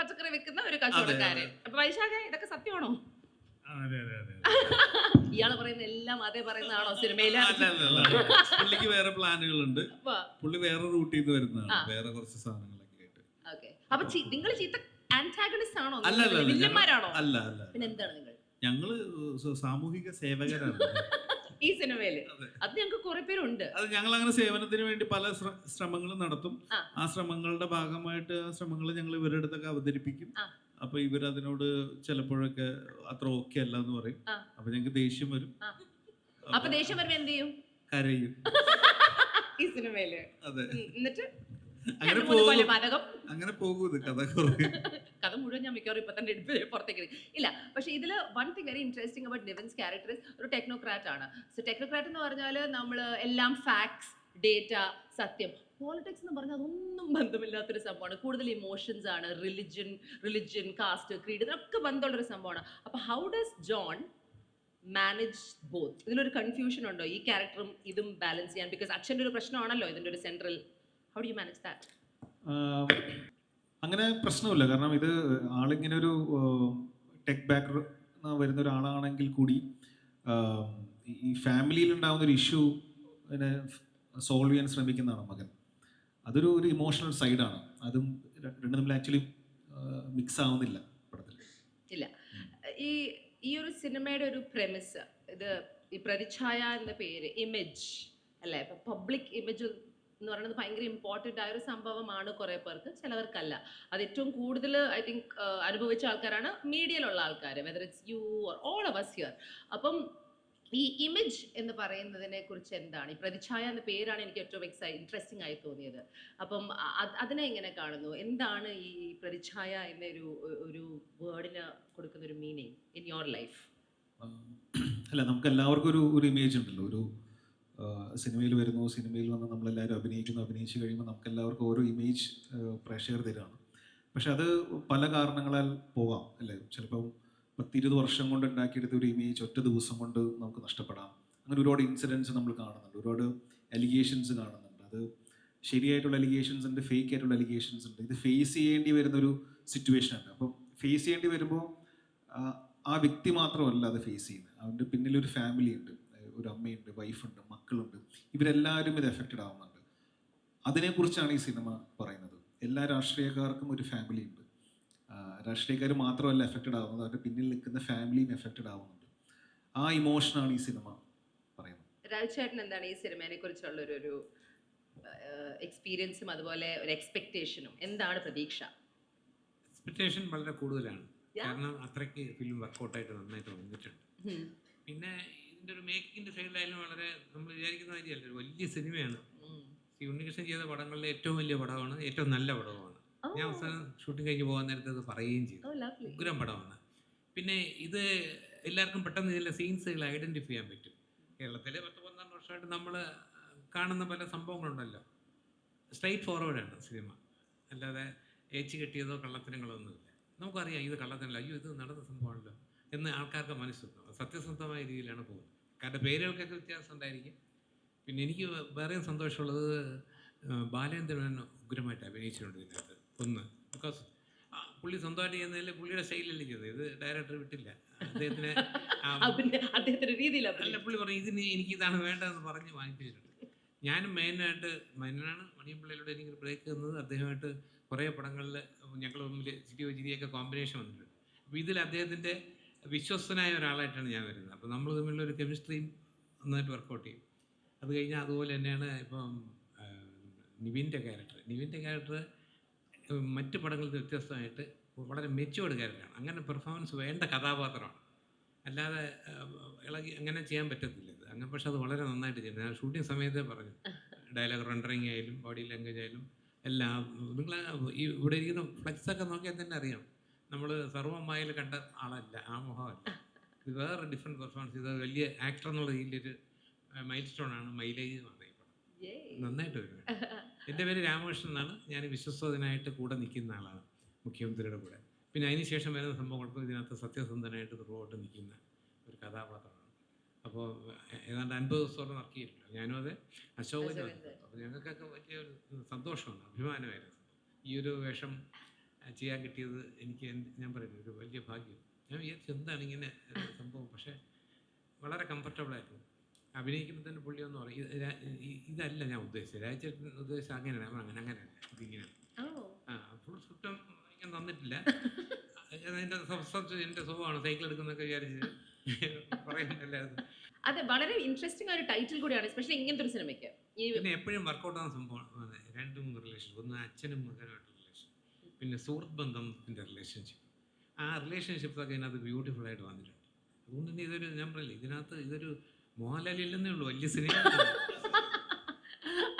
പച്ചക്കറി വെക്കുന്ന ഒരു കച്ചവടക്കാരൻ. അപ്പൊ വൈശാഖ, ഇതൊക്കെ സത്യമാണോ? ഇയാള് പറയുന്ന എല്ലാം അതേ പറയുന്നതാണോ സിനിമയില്? പുള്ളിക്ക് വേറെ പ്ലാനുകളുണ്ട്. പുള്ളി വേറെ റൂട്ടിൽ നിന്ന് വരുന്നതാണ്, വേറെ കുറച്ച് സാധനങ്ങളൊക്കെ ആയിട്ട്. അപ്പൊ നിങ്ങൾ ചീത്ത ആന്റാഗണിസ്റ്റ് ആണോ? അല്ല, പിന്നെ എന്താണ് നിങ്ങൾ? ഞങ്ങള് സാമൂഹിക സേവകരാണ് ഈ സിനിമയില്. അത് ഞങ്ങൾക്ക് കുറെ പേരുണ്ട്. അത് ഞങ്ങൾ അങ്ങനെ സേവനത്തിന് വേണ്ടി പല ശ്രമങ്ങളും നടത്തും. ആ ശ്രമങ്ങളുടെ ഭാഗമായിട്ട് ആ ശ്രമങ്ങൾ ഞങ്ങൾ ഇവരുടെ അടുത്തൊക്കെ അവതരിപ്പിക്കും. അപ്പൊ ഇവരതിനോട് ചിലപ്പോഴൊക്കെ അത്ര ഓക്കെ അല്ല എന്ന് പറയും. അപ്പൊ ഞങ്ങൾക്ക് ദേഷ്യം വരും. അപ്പൊ ദേഷ്യം വരുമ്പോ എന്ത് ചെയ്യും? കരയും ഈ സിനിമയില്. അതെ, എന്നിട്ട് അങ്ങനെ പോകും കഥ മുഴുവൻ ഞാൻ മിക്കവാറും ഇപ്പൊ തന്നെ എടുത്ത് പുറത്തേക്ക് ഇല്ല. പക്ഷെ ഇതില് one thing very interesting about Nivin's character, ഒരു ടെക്നോക്രാറ്റ് ആണ്. സോ ടെക്നോക്രാറ്റ് എന്ന് പറഞ്ഞാല് നമ്മള് എല്ലാം ഫാക്ട്സ്, ഡേറ്റ, സത്യം. പോളിറ്റിക്സ് എന്ന് പറഞ്ഞാൽ അതൊന്നും ബന്ധമില്ലാത്തൊരു സംഭവമാണ്. കൂടുതൽ ഇമോഷൻസ് ആണ്. റിലിജൻ, കാസ്റ്റ്, ക്രീഡ്, ഇതൊക്കെ ബന്ധമുള്ളൊരു സംഭവമാണ്. അപ്പൊ how does John manage both? ഇതിലൊരു കൺഫ്യൂഷൻ ഉണ്ടോ ഈ ക്യാരക്ടറും ഇതും ബാലൻസ് ചെയ്യാൻ? ബിക്കോസ് അച്ഛൻ്റെ ഒരു പ്രശ്നമാണല്ലോ ഇതിൻ്റെ ഒരു central. How do you manage that? അങ്ങനെ പ്രശ്നമില്ല. കാരണം ഇത് ആളിങ്ങനെ ഒരു ടെക് ബാക്ക്ഗ്രൗണ്ട് വരുന്ന ഒരാളാണെങ്കിൽ കൂടി ഈ ഫാമിലിയിൽ ഉണ്ടാകുന്ന ഒരു ഇഷ്യൂ സോൾവ് ചെയ്യാൻ ശ്രമിക്കുന്നതാണ് മകൻ. അതൊരു ഇമോഷണൽ സൈഡാണ്. അതും രണ്ടും തമ്മിൽ ആക്ച്വലി മിക്സ് ആവുന്നില്ല പടത്തിൽ. ഇല്ല. ഈ ഈ ഒരു സിനിമയുടെ ഒരു premise, ഇത് ഈ പ്രതിച്ഛായ എന്ന പേര്, ഇമേജ് അല്ലേ, ഇപ്പൊ പബ്ലിക് ഇമേജ് എന്ന് പറയുന്നത് ഭയങ്കര ഇമ്പോർട്ടൻ്റ് ആയ ഒരു സംഭവമാണ് കുറേ പേർക്ക്, ചിലവർക്കല്ല. അത് ഏറ്റവും കൂടുതൽ ഐ തിങ്ക് അനുഭവിച്ച ആൾക്കാരാണ് മീഡിയയിലുള്ള ആൾക്കാർ, whether it's you or all of us here. അപ്പം ഈ ഇമേജ് എന്ന് പറയുന്നതിനെ കുറിച്ച് എന്താണ്, ഈ പ്രതിച്ഛായ എന്ന പേരാണ് എനിക്ക് ഏറ്റവും ഇൻട്രസ്റ്റിംഗ് ആയി തോന്നിയത്. അപ്പം അതിനെ എങ്ങനെ കാണുന്നു, എന്താണ് ഈ പ്രതിച്ഛായ എന്നൊരു ഒരു വേർഡിന് കൊടുക്കുന്ന ഒരു മീനിങ് ഇൻ യുവർ ലൈഫ്? അല്ല, നമുക്ക് എല്ലാവർക്കും ഒരു ഇമേജ് ഉണ്ടല്ലോ. ഒരു സിനിമയിൽ വരുന്നു, സിനിമയിൽ വന്ന് നമ്മളെല്ലാവരും അഭിനയിച്ച് കഴിയുമ്പോൾ നമുക്ക് എല്ലാവർക്കും ഓരോ ഇമേജ് പ്രേക്ഷകർ തരാണ്. പക്ഷെ അത് പല കാരണങ്ങളാൽ പോകാം അല്ലേ. ചിലപ്പം 10-20 വർഷം കൊണ്ട് ഉണ്ടാക്കിയെടുത്ത ഒരു ഇമേജ് ഒറ്റ ദിവസം കൊണ്ട് നമുക്ക് നഷ്ടപ്പെടാം. അങ്ങനെ ഒരുപാട് ഇൻസിഡൻസ് നമ്മൾ കാണുന്നുണ്ട്, ഒരുപാട് അലിഗേഷൻസ് കാണുന്നുണ്ട്. അത് ശരിയായിട്ടുള്ള അലിഗേഷൻസ് ഉണ്ട്, ഫേക്ക് ആയിട്ടുള്ള അലിഗേഷൻസ് ഉണ്ട്. ഇത് ഫേസ് ചെയ്യേണ്ടി വരുന്നൊരു സിറ്റുവേഷൻ ഉണ്ട്. അപ്പം ഫേസ് ചെയ്യേണ്ടി വരുമ്പോൾ ആ വ്യക്തി മാത്രമല്ല അത് ഫേസ് ചെയ്യുന്നത്, അവൻ്റെ പിന്നിലൊരു ഫാമിലി ഉണ്ട്, ഒരു അമ്മയുണ്ട്, വൈഫുണ്ട്, മക്കളുണ്ട്. ഇവരെല്ലാവരും ഇത് എഫക്റ്റഡ് ആവുന്നുണ്ട്. അതിനെക്കുറിച്ചാണ് ഈ സിനിമ പറയുന്നത്. എല്ലാ രാഷ്ട്രീയക്കാർക്കും ഒരു ഫാമിലി ഉണ്ട്. രാഷ്ട്രീയക്കാർ മാത്രമല്ല എഫക്റ്റഡ് ആവുന്നത്, അവരുടെ പിന്നിൽ നിൽക്കുന്ന ഫാമിലിയും എഫക്റ്റഡ് ആവുന്നുണ്ട്. ആ ഇമോഷനാണ് ഈ സിനിമ പറയുന്നത്. രാജുചേട്ടൻ എന്താണ് ഈ സിനിമയെ കുറിച്ചുള്ള ഒരു എക്സ്പീരിയൻസും അതുപോലെ ഒരു എക്സ്പെക്ടേഷനും, എന്താണ് പ്രതീക്ഷ? എക്സ്പെക്ടേഷൻ വളരെ കൂടുതലാണ്, കാരണം അത്രയ്ക്ക് ഫിലിം വർക്കൗട്ടായിട്ട് നന്നായിട്ട് വന്നിട്ടുണ്ട്. പിന്നെ ഇതിൻ്റെ ഒരു മേക്കിങ്ങിൻ്റെ സൈഡിലായാലും വളരെ നമ്മൾ വിചാരിക്കുന്ന കാര്യമല്ല, ഒരു വലിയ സിനിമയാണ്. ഉണ്ണികൃഷ്ണൻ ചെയ്ത പടങ്ങളിലെ ഏറ്റവും വലിയ പടമാണ്, ഏറ്റവും നല്ല പടമാണ്. ഞാൻ അവസാനം ഷൂട്ടിംഗ് കഴിഞ്ഞ് പോകാൻ നേരത്തെ അത് പറയുകയും ചെയ്തു. ഉഗ്രം പടമാണ്. പിന്നെ ഇത് എല്ലാവർക്കും പെട്ടെന്ന് ഇതിലെ സീൻസുകൾ ഐഡൻറ്റിഫൈ ചെയ്യാൻ പറ്റും. കേരളത്തിൽ 10-12 വർഷമായിട്ട് നമ്മൾ കാണുന്ന പല സംഭവങ്ങളുണ്ടല്ലോ, സ്ട്രൈറ്റ് ഫോർവേഡാണ് സിനിമ, അല്ലാതെ ഏച്ച് കെട്ടിയതോ കള്ളത്തരങ്ങളോ ഒന്നുമില്ല. നമുക്കറിയാം ഇത് കള്ളത്തരല്ല, അയ്യോ ഇത് നടന്ന സംഭവമാണല്ലോ എന്ന് ആൾക്കാർക്ക് മനസ്സിലാക്കും. സത്യസന്ധമായ രീതിയിലാണ് പോകുന്നത്. കാരണം പേരുകൾക്കൊക്കെ വ്യത്യാസം ഉണ്ടായിരിക്കും. പിന്നെ എനിക്ക് വേറെയും സന്തോഷമുള്ളത് ബാലേന്ദ്രൻ ഉഗ്രമായിട്ട് അഭിനയിച്ചിട്ടുണ്ട് ഇതിനകത്ത്. ഒന്ന് ബിക്കോസ് പുള്ളി സ്വന്തമായിട്ട് ചെയ്യുന്നതിൽ പുള്ളിയുടെ സ്റ്റൈലല്ലേ ചെയ്തത്, ഇത് ഡയറക്ടർ വിട്ടില്ല അദ്ദേഹത്തിന്. അല്ല, പുള്ളി പറഞ്ഞു ഇതിന് എനിക്കിതാണ് വേണ്ടതെന്ന് പറഞ്ഞ് വാങ്ങിപ്പിച്ചിട്ടുണ്ട്. ഞാനും മെയിനാണ് മണിയമ്പിള്ളയിലൂടെ എനിക്കൊരു ബ്രേക്ക് തന്നത്. അദ്ദേഹമായിട്ട് കുറേ പടങ്ങളിൽ ഞങ്ങൾ തമ്മിൽ ചിരിയൊക്കെ കോമ്പിനേഷൻ വന്നിട്ടുണ്ട്. അപ്പോൾ ഇതിൽ അദ്ദേഹത്തിൻ്റെ വിശ്വസ്തനായ ഒരാളായിട്ടാണ് ഞാൻ വരുന്നത്. അപ്പോൾ നമ്മൾ തമ്മിലുള്ള ഒരു കെമിസ്ട്രിയും നന്നായിട്ട് വർക്കൗട്ട് ചെയ്യും. അത് കഴിഞ്ഞാൽ അതുപോലെ തന്നെയാണ് ഇപ്പം നിവിൻ്റെ ക്യാരക്ടർ മറ്റ് പടങ്ങളിൽ വ്യത്യസ്തമായിട്ട് വളരെ മെച്ചുവേർഡ് ക്യാരക്ടറാണ്. അങ്ങനെ പെർഫോമൻസ് വേണ്ട കഥാപാത്രമാണ്, അല്ലാതെ ഇളകി അങ്ങനെ ചെയ്യാൻ പറ്റത്തില്ല ഇത് അങ്ങനെ. പക്ഷെ അത് വളരെ നന്നായിട്ട് ചെയ്യുന്നത്. ഞാൻ ഷൂട്ടിംഗ് സമയത്തേ പറഞ്ഞു, ഡയലോഗ് റെൻഡറിങ് ആയാലും ബോഡി ലാംഗ്വേജ് ആയാലും എല്ലാം. നിങ്ങൾ ഈ ഇവിടെ ഇരിക്കുന്ന ഫ്ലെക്സൊക്കെ നോക്കിയാൽ തന്നെ അറിയാം, നമ്മൾ സർവ്വമായിൽ കണ്ട ആളല്ല, ആ മുഖമല്ല. ഇത് വേറെ ഡിഫറെൻറ്റ് പെർഫോമൻസ്. ഇത് വലിയ ആക്ടർ എന്നുള്ള രീതിയിലൊരു മൈൽ സ്റ്റോണാണ്, മൈലേജ് എന്ന് പറയും. നന്നായിട്ട് വരും. എൻ്റെ പേര് രാമകൃഷ്ണൻ എന്നാണ്. ഞാൻ വിശ്വസ്തനായിട്ട് കൂടെ നിൽക്കുന്ന ആളാണ് മുഖ്യമന്ത്രിയുടെ കൂടെ. പിന്നെ അതിന് ശേഷം വരുന്ന സംഭവങ്ങൾക്ക് ഇതിനകത്ത് സത്യസന്ധനായിട്ട് ത്രൂഔട്ട് നിൽക്കുന്ന ഒരു കഥാപാത്രമാണ്. അപ്പോൾ ഏതാണ്ട് 50 ദിവസത്തോളം വർക്ക് ചെയ്തിട്ടില്ല. ഞാനും അതെ, അശോകനും അതെ. അപ്പോൾ ഞങ്ങൾക്കൊക്കെ വലിയ ഒരു സന്തോഷമാണ്, അഭിമാനമായിരുന്നു ഈ ഒരു വേഷം ചെയ്യാൻ കിട്ടിയത്. എനിക്ക് ഞാൻ പറയുന്നത് ഒരു വലിയ ഭാഗ്യം. ഞാൻ വിചാരിച്ചു എന്താണ് ഇങ്ങനെ സംഭവം, പക്ഷേ വളരെ കംഫർട്ടബിളായിരുന്നു. അഭിനയിക്കുമ്പോൾ തന്നെ പുള്ളി ഒന്ന് പറയും, ഇതല്ല ഞാൻ ഉദ്ദേശിച്ചത്, രാജേട്ടൻ ഉദ്ദേശിച്ചത് അങ്ങനെയാണ്. അങ്ങനെയല്ല, ഇതിങ്ങനെയാണ്. ഫുൾ സ്ക്രിപ്റ്റും ഞാൻ തന്നിട്ടില്ല. എൻ്റെ സ്വഭാവമാണ് സൈക്കിൾ എടുക്കുന്നൊക്കെ വിചാരിച്ച് പറയുന്നില്ലായിരുന്നു. അതെ, വളരെ ഇൻട്രസ്റ്റിംഗ് ഒരു ടൈറ്റിൽ കൂടിയാണ്, എസ്പെഷ്യലി ഇങ്ങനത്തെ ഒരു സിനിമയ്ക്ക്. പിന്നെ എപ്പോഴും വർക്കൗട്ട് ആവുന്ന സംഭവമാണ് 2-3 റിലേഷൻ. ഒന്ന് അച്ഛനും മകനുമായിട്ടുള്ള റിലേഷൻ, പിന്നെ സുഹൃത്ത് ബന്ധത്തിൻ്റെ റിലേഷൻഷിപ്പ്. ആ റിലേഷൻഷിപ്പൊക്കെ ഇതിനകത്ത് ബ്യൂട്ടിഫുൾ ആയിട്ട് വന്നിട്ടുണ്ട്. അതുകൊണ്ട് തന്നെ ഇതൊരു, ഞാൻ പറയില്ല, ഇതിനകത്ത് ഇതൊരു മോഹൻലാലില്ലെന്നേ ഉള്ളൂ, വലിയ സിനിമ.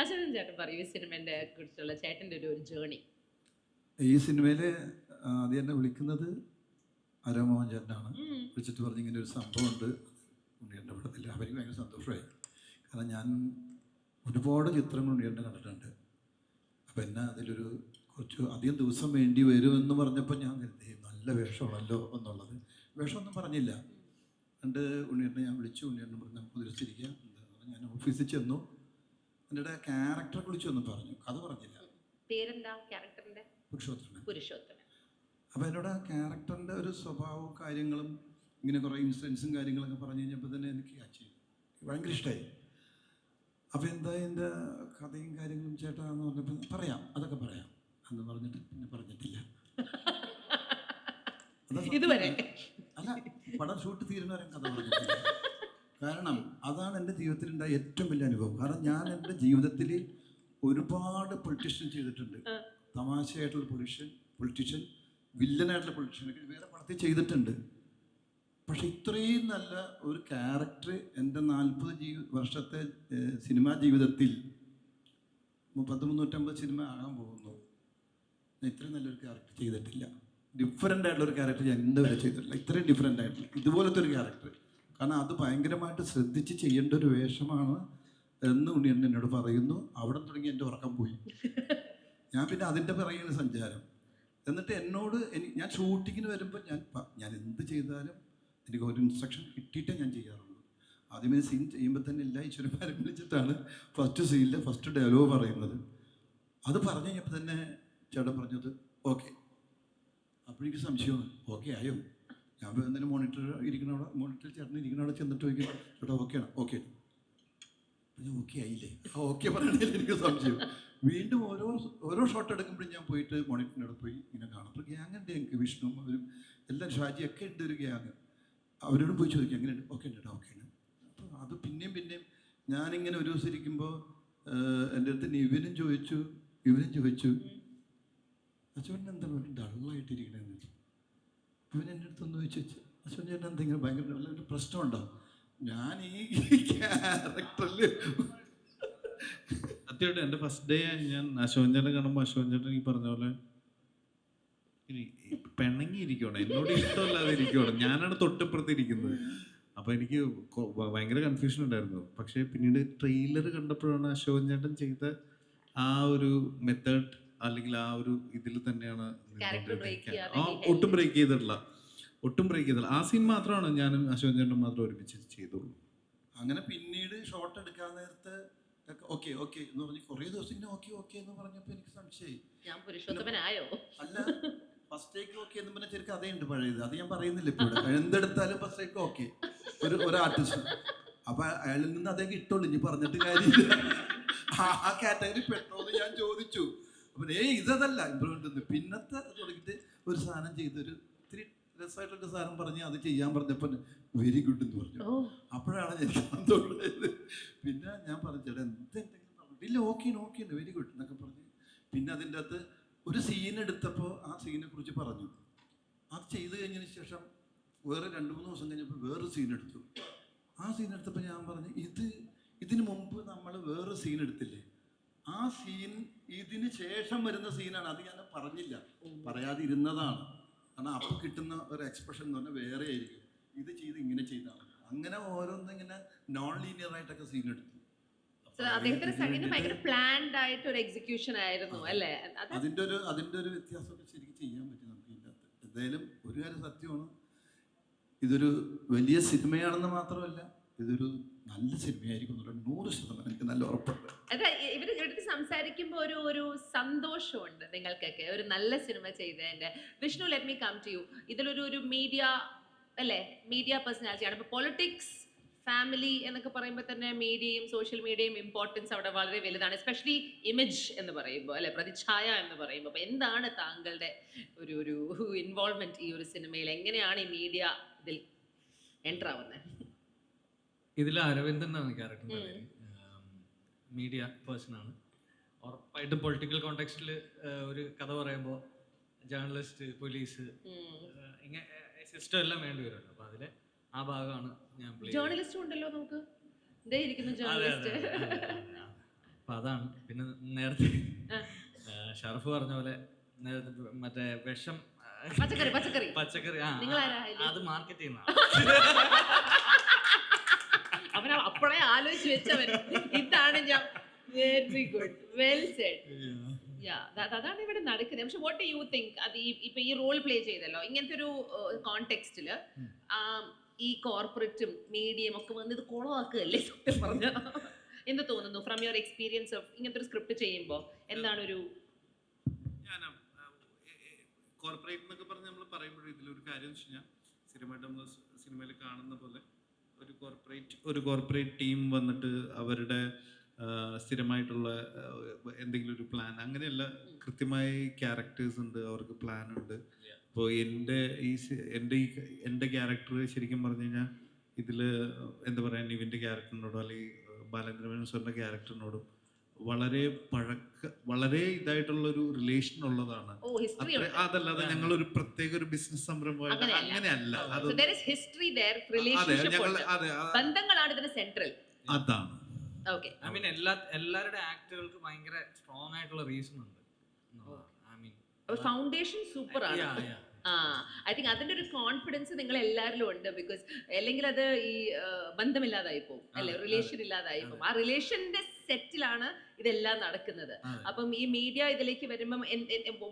അശോകൻ ചേട്ടൻ പറയൂ ഈ സിനിമേൻ്റെ കുറിച്ചുള്ള ചേട്ടൻ്റെ ഒരു ജേണി. ഈ സിനിമയിൽ ആദ്യം എന്നെ വിളിക്കുന്നത് അരമോഹൻ ചേട്ടനാണ്. വിളിച്ചിട്ട് പറഞ്ഞ് ഇങ്ങനെ ഒരു സംഭവമുണ്ട് ഉണ്ണിയേട്ടൻ്റെ പടത്തിൽ. അവർക്ക് ഭയങ്കര സന്തോഷമായി. കാരണം ഞാൻ ഒരുപാട് ചിത്രങ്ങൾ ഉണ്ണിയേട്ടനെ കണ്ടിട്ടുണ്ട്. അപ്പം എന്നെ അതിലൊരു കുറച്ച് അധികം ദിവസം വേണ്ടി വരുമെന്ന് പറഞ്ഞപ്പോൾ ഞാൻ കരുതി നല്ല വേഷമാണല്ലോ എന്നുള്ളത്. വേഷമൊന്നും പറഞ്ഞില്ല. എന്നിട്ട് ഉണ്ണിയേട്ടനെ ഞാൻ വിളിച്ചു. ഉണ്ണിയേട്ടൻ പറഞ്ഞ് നമുക്ക് തിരിച്ചിരിക്കാം. ഞാൻ ഓഫീസിൽ ചെന്നു. എൻ്റെ ക്യാരക്ടറെ വിളിച്ചൊന്നും പറഞ്ഞു, കഥ പറഞ്ഞില്ല. പേരെന്താ ക്യാരക്ടറിൻ്റെ? പുരുഷോത്തമൻ. അപ്പോൾ എന്നോട് ആ ക്യാരക്ടറിൻ്റെ ഒരു സ്വഭാവവും കാര്യങ്ങളും ഇങ്ങനെ കുറേ ഇൻസിഡൻസും കാര്യങ്ങളൊക്കെ പറഞ്ഞു കഴിഞ്ഞപ്പോൾ തന്നെ എനിക്ക് ഭയങ്കര ഇഷ്ടമായി. അപ്പോൾ എന്താ എൻ്റെ കഥയും കാര്യങ്ങളും ചേട്ടാ എന്ന് പറഞ്ഞപ്പോൾ പറയാം, അതൊക്കെ പറയാം എന്ന് പറഞ്ഞിട്ട് പിന്നെ പറഞ്ഞിട്ടില്ല. അതാ ഇതുവരെ. അല്ല, പടം ഷൂട്ട് തീരുന്നവരെ കഥ പറഞ്ഞിട്ടില്ല. കാരണം അതാണ് എൻ്റെ ജീവിതത്തിലുണ്ടായ ഏറ്റവും വലിയ അനുഭവം. കാരണം ഞാൻ എൻ്റെ ജീവിതത്തിൽ ഒരുപാട് പൊളിറ്റീഷ്യൻ ചെയ്തിട്ടുണ്ട്. തമാശയായിട്ടുള്ള പൊളിറ്റീഷ്യൻ, വില്ലനായിട്ടുള്ള പൊളിറ്റീഷ്യനൊക്കെ വേറെ പടത്തിൽ ചെയ്തിട്ടുണ്ട്. പക്ഷെ ഇത്രയും നല്ല ഒരു ക്യാരക്ടർ എൻ്റെ 40 വർഷത്തെ സിനിമാ ജീവിതത്തിൽ 350 സിനിമ ആകാൻ പോകുന്നു. ഞാൻ ഇത്രയും നല്ലൊരു ക്യാരക്ടർ ചെയ്തിട്ടില്ല. ഡിഫറെൻ്റ് ആയിട്ടുള്ളൊരു ക്യാരക്ടർ ഞാൻ എൻ്റെ വരെ ചെയ്തിട്ടില്ല. ഇത്രയും ഡിഫറെൻ്റ് ആയിട്ടുള്ള ഇതുപോലത്തെ ഒരു ക്യാരക്ടർ. കാരണം അത് ഭയങ്കരമായിട്ട് ശ്രദ്ധിച്ച് ചെയ്യേണ്ട ഒരു വേഷമാണ് എന്ന് ഉണ്ണിയണ്ണൻ എന്നോട് പറയുന്നു. അവിടെ തുടങ്ങി എൻ്റെ ഉറക്കം പോയി. ഞാൻ പിന്നെ അതിൻ്റെ പിറകെയാണ് സഞ്ചാരം. എന്നിട്ട് എന്നോട് ഞാൻ ഷൂട്ടിങ്ങിന് വരുമ്പോൾ ഞാൻ എന്ത് ചെയ്താലും എനിക്ക് ഒരു ഇൻസ്ട്രക്ഷൻ കിട്ടിയിട്ടേ ഞാൻ ചെയ്യാറുള്ളൂ. ആദ്യമേ സീൻ ചെയ്യുമ്പോൾ തന്നെ എല്ലാ ഈശ്വരന്മാരെ വിളിച്ചിട്ടാണ് ഫസ്റ്റ് സീനിൽ ഫസ്റ്റ് ഡയലോഗ് പറയുന്നത്. അത് പറഞ്ഞു കഴിഞ്ഞപ്പോൾ തന്നെ ചേട്ടൻ പറഞ്ഞത് ഓക്കെ. അപ്പോഴേക്ക് സംശയമാണ്, ഓക്കെ ആയോ? ഞാൻ എന്തെങ്കിലും മോണിറ്ററിൽ ചേട്ടൻ ഇരിക്കണവിടെ ചെന്നിട്ട് ചോദിക്കും, ചേട്ടാ ഓക്കെയാണ്? ഓക്കെ. ഓക്കെ ആയില്ലേ? ഓക്കെ പറയണതിൽ എനിക്ക് സംശയം. വീണ്ടും ഓരോ ഷോട്ട് എടുക്കുമ്പോഴും ഞാൻ പോയിട്ട് മോണിറ്ററിനോട് പോയി ഇങ്ങനെ കാണും. അപ്പോൾ ഗ്യാങ്ങുണ്ട് എനിക്ക്, വിഷ്ണു അവരും എല്ലാവരും ഷാജിയൊക്കെ ഉണ്ട് ഒരു ഗ്യാങ്. അവരോടും പോയി ചോദിക്കും എങ്ങനെയുണ്ട്? ഓക്കെ ഉണ്ട് കേട്ടോ, ഓക്കെയാണ്. അപ്പോൾ അത് പിന്നെയും ഞാനിങ്ങനെ ഒരു ദിവസം ഇരിക്കുമ്പോൾ എൻ്റെ അടുത്ത് ഇവനും ചോദിച്ചു അച്ഛൻ എന്താ ഡള്ളായിട്ടിരിക്കണേന്ന് വെച്ചു. ഇവൻ എൻ്റെ അടുത്തൊന്ന് ചോദിച്ചു, അച്ഛൻ ചേട്ടൻ എന്തെങ്കിലും ഭയങ്കര ഒരു പ്രശ്നമുണ്ടോ? ഞാൻ ഈ ക്യാരക്ടറിൽ സത്യമായിട്ട് എൻ്റെ ഫസ്റ്റ് ഡേ ഞാൻ അശോകൻ ചേട്ടൻ കാണുമ്പോൾ അശോകൻ ചേട്ടൻ ഈ പറഞ്ഞ പോലെ പിണങ്ങിയിരിക്കണം, എന്നോട് ഇഷ്ടമല്ലാതെ ഇരിക്കണം. ഞാനാണ് തൊട്ടിപ്പുറത്തിരിക്കുന്നത്. അപ്പോൾ എനിക്ക് ഭയങ്കര കൺഫ്യൂഷൻ ഉണ്ടായിരുന്നു. പക്ഷേ പിന്നീട് ട്രെയിലർ കണ്ടപ്പോഴാണ് അശോകൻ ചേട്ടൻ ചെയ്ത ആ ഒരു മെത്തേഡ് അല്ലെങ്കിൽ ആ ഒരു ഇതിൽ തന്നെയാണ് ഒട്ടും ബ്രേക്ക് ചെയ്തിട്ടില്ല. ആ സീൻ മാത്രമാണ് ഞാനും അശോകൻ ചേട്ടൻ മാത്രം ഒരുമിച്ച് ചെയ്തുള്ളൂ. അങ്ങനെ പിന്നീട് ഷോട്ട് എടുക്കാൻ നേരത്ത് ഓക്കെ എന്ന് പറഞ്ഞ് കുറേ ദിവസം ഇങ്ങനെ ഓക്കെ എന്ന് പറഞ്ഞപ്പോൾ എനിക്ക് സംശയമായി, ഞാൻ പുരുഷോത്തമനായോ? അല്ല, ഫസ്റ്റ് ടേക്ക് ഓക്കെ എന്ന് പറഞ്ഞ ചെറുക്ക് അതേയുണ്ട് പഴയത്. അത് ഞാൻ പറയുന്നില്ല ഇപ്പോൾ. എന്തെടുത്താലും ഫസ്റ്റ് ടേക്ക് ഓക്കെ ഒരു ആർട്ടിസ്റ്റ്. അപ്പൊ അയാളിൽ നിന്ന് അതേ കിട്ടുള്ളൂ, ഇനി പറഞ്ഞിട്ട് കാര്യമില്ല. ആ കാറ്റഗറി പെട്ടോന്ന് ഞാൻ ചോദിച്ചു. അപ്പൊ ഇതല്ല ഇമ്പ്രൂവ്മെന്റ്. പിന്നത്തെ തുടങ്ങിയിട്ട് ഒരു സാധനം ചെയ്തൊരു ഇത്തിരി രസമായിട്ടൊരു സാധനം പറഞ്ഞ് അത് ചെയ്യാൻ പറഞ്ഞപ്പോൾ വെരി ഗുഡ് എന്ന് പറഞ്ഞു. അപ്പോഴാണ് എനിക്ക് സന്തോഷമായത്. പിന്നെ ഞാൻ പറഞ്ഞു ചേട്ടാ എന്തെങ്കിലും പറഞ്ഞു, ഇല്ല ഓക്കെ വെരി ഗുഡ് എന്നൊക്കെ പറഞ്ഞ്. പിന്നെ അതിൻ്റെ അകത്ത് ഒരു സീൻ എടുത്തപ്പോൾ ആ സീനെ കുറിച്ച് പറഞ്ഞു. അത് ചെയ്ത് കഴിഞ്ഞതിന് ശേഷം വേറെ 2-3 ദിവസം കഴിഞ്ഞപ്പോൾ വേറൊരു സീൻ എടുത്തു. ആ സീൻ എടുത്തപ്പോൾ ഞാൻ പറഞ്ഞു ഇതിന് മുമ്പ് നമ്മൾ വേറൊരു സീൻ എടുത്തില്ലേ, ആ സീൻ ഇതിന് ശേഷം വരുന്ന സീനാണ്. അത് ഞാൻ പറഞ്ഞില്ല, പറയാതിരുന്നതാണ്. കാരണം അപ്പോൾ കിട്ടുന്ന ഒരു എക്സ്പ്രഷൻ എന്ന് പറഞ്ഞാൽ വേറെ ആയിരിക്കും. ഇത് ചെയ്ത് ഇങ്ങനെ ചെയ്താണ്. അങ്ങനെ ഓരോന്നിങ്ങനെ നോൺ ലീനിയർ ആയിട്ടൊക്കെ സീൻ എടുത്തു. ഭയങ്കര പ്ലാൻഡ് ആയിട്ട് ഒരു എക്സിക്യൂഷൻ ആയിരുന്നു അല്ലേ? അതിന്റെ ഒരു വ്യത്യാസമൊക്കെ ശരിക്കും ചെയ്യാൻ പറ്റും നമുക്ക് ഇതിൻ്റെ അകത്ത്. എന്തായാലും ഒരു കാര്യം സത്യമാണ്, ഇതൊരു വലിയ സിനിമയാണെന്ന് മാത്രമല്ല, ഇതൊരു നല്ല സിനിമയായിരിക്കും 100% എനിക്ക് നല്ല ഉറപ്പുണ്ട്. ഇവര് സംസാരിക്കുമ്പോൾ ഒരു സന്തോഷമുണ്ട് നിങ്ങൾക്കൊക്കെ, ഒരു നല്ല സിനിമ ചെയ്തതിന്റെ. Vishnu, let me come to you. ഇതിലൊരു മീഡിയ അല്ലേ, മീഡിയ പേഴ്സണാലിറ്റിയാണ്. ഇപ്പൊ പൊളിറ്റിക്സ്, ഫാമിലി എന്നൊക്കെ പറയുമ്പോൾ തന്നെ മീഡിയയും സോഷ്യൽ മീഡിയയും ഇമ്പോർട്ടൻസ് അവിടെ വളരെ വലുതാണ്. എസ്പെഷ്യലി ഇമേജ് എന്ന് പറയുമ്പോൾ അല്ലെ, പ്രതിച്ഛായ എന്ന് പറയുമ്പോൾ. അപ്പോൾ എന്താണ് താങ്കളുടെ ഒരു ഇൻവോൾവ്മെന്റ് ഈ ഒരു സിനിമയിൽ? എങ്ങനെയാണ് ഈ മീഡിയ ഇതിൽ എൻ്റർ ആവുന്നത്? ഇതിൽ അരവിന്ദൻ എന്നാണ് ക്യാരക്ടറിൻ്റെ പേര്. മീഡിയ പേഴ്സണാണ്. ഉറപ്പായിട്ടും പൊളിറ്റിക്കൽ കോണ്ടെക്സ്റ്റിൽ ഒരു കഥ പറയുമ്പോൾ ജേർണലിസ്റ്റ്, പോലീസ്, ഇങ്ങനെ സിസ്റ്റം എല്ലാം വേണ്ടി വരുമല്ലോ. അപ്പോൾ അതിലെ ആ ഭാഗമാണ് ഞാൻ. ജേർണലിസ്റ്റും ഉണ്ടല്ലോ നമുക്ക്, ഇരിക്കുന്നു ജേർണലിസ്റ്റ്. അപ്പം അതാണ്. പിന്നെ നേരത്തെ ഷറഫ് പറഞ്ഞ പോലെ മറ്റേ വിഷം പച്ചക്കറി അത് മാർക്കറ്റ് ചെയ്യുന്ന അവൻ അപ്പോഴേ ആലോചിച്ച് വെച്ചവൻ. ഇതാണ് ഞാൻ. Very good, well said. അതാണ് ഇവിടെ നടക്കുന്നത്. പക്ഷെ വാട്ട് ഡു യു തിങ്ക്, അത് ഇപ്പൊ ഈ റോൾ പ്ലേ ചെയ്തല്ലോ ഇങ്ങനത്തെ ഒരു കോണ്ടെക്സ്റ്റില്, ഈ കോർപ്പറേറ്റും മീഡിയയും ഒക്കെ വന്ന് ഇത് കുളമാക്കുകയല്ലേ സത്യം പറഞ്ഞ? എന്ത് തോന്നുന്നു ഫ്രം യുവർ എക്സ്പീരിയൻസ് ഓഫ് ഇങ്ങനത്തെ ഒരു സ്ക്രിപ്റ്റ് ചെയ്യുമ്പോൾ? എന്താണ് ഒരു കോർപ്പറേറ്റ് എന്നൊക്കെ പറഞ്ഞ് നമ്മൾ പറയുമ്പോഴും ഇതിലൊരു കാര്യം എന്ന് വെച്ച് കഴിഞ്ഞാൽ, സ്ഥിരമായിട്ട് നമ്മൾ സിനിമയിൽ കാണുന്ന പോലെ ഒരു കോർപ്പറേറ്റ് ടീം വന്നിട്ട് അവരുടെ സ്ഥിരമായിട്ടുള്ള എന്തെങ്കിലും ഒരു പ്ലാൻ, അങ്ങനെയല്ല, കൃത്യമായി ക്യാരക്ടേഴ്സ് ഉണ്ട്, അവർക്ക് പ്ലാൻ ഉണ്ട്. ഇപ്പോൾ എൻ്റെ ക്യാരക്ടർ ശരിക്കും പറഞ്ഞു കഴിഞ്ഞാൽ ഇതിൽ എന്താ പറയുക, നിവിൻ്റെ ക്യാരക്ടറിനോടോ അല്ലെങ്കിൽ ബാലേന്ദ്രമേനോൻ സാറിൻ്റെ ക്യാരക്ടറിനോടും വളരെ ഇതായിട്ടുള്ളൊരു റിലേഷൻ ഉള്ളതാണ്. ഓ, ഹിസ്റ്ററി അതല്ലാതെ ഞങ്ങളൊരു പ്രത്യേക ഒരു ബിസിനസ് സംരംഭമായിട്ട് അങ്ങനെയല്ല. അത് ഹിസ്റ്ററി there, അതെ, relationship ഞങ്ങൾ ഉണ്ട്. അതെ ബന്ധങ്ങളാണ് ഇതിന് സെൻട്രൽ. അതാണ്. ഓക്കെ, ഐ മീൻ എല്ലാവരുടെ ആക്ടുകൾക്ക് ഭയങ്കര സ്ട്രോങ് ആയിട്ടുള്ള റീസൺ ഉണ്ട്. ഐ മീൻ ഫൗണ്ടേഷൻ സൂപ്പർ ആണ്. ഐ തിങ്ക് അതിന്റെ ഒരു കോൺഫിഡൻസ് നിങ്ങൾ എല്ലാവരിലും ഉണ്ട്. ബിക്കോസ് അല്ലെങ്കിൽ അത് ഈ ബന്ധമില്ലാതായി പോകും അല്ലെ, റിലേഷൻ ഇല്ലാതായി പോകും. ആ റിലേഷന്റെ സെറ്റിലാണ് ഇതെല്ലാം നടക്കുന്നത്. അപ്പം ഈ മീഡിയ ഇതിലേക്ക് വരുമ്പം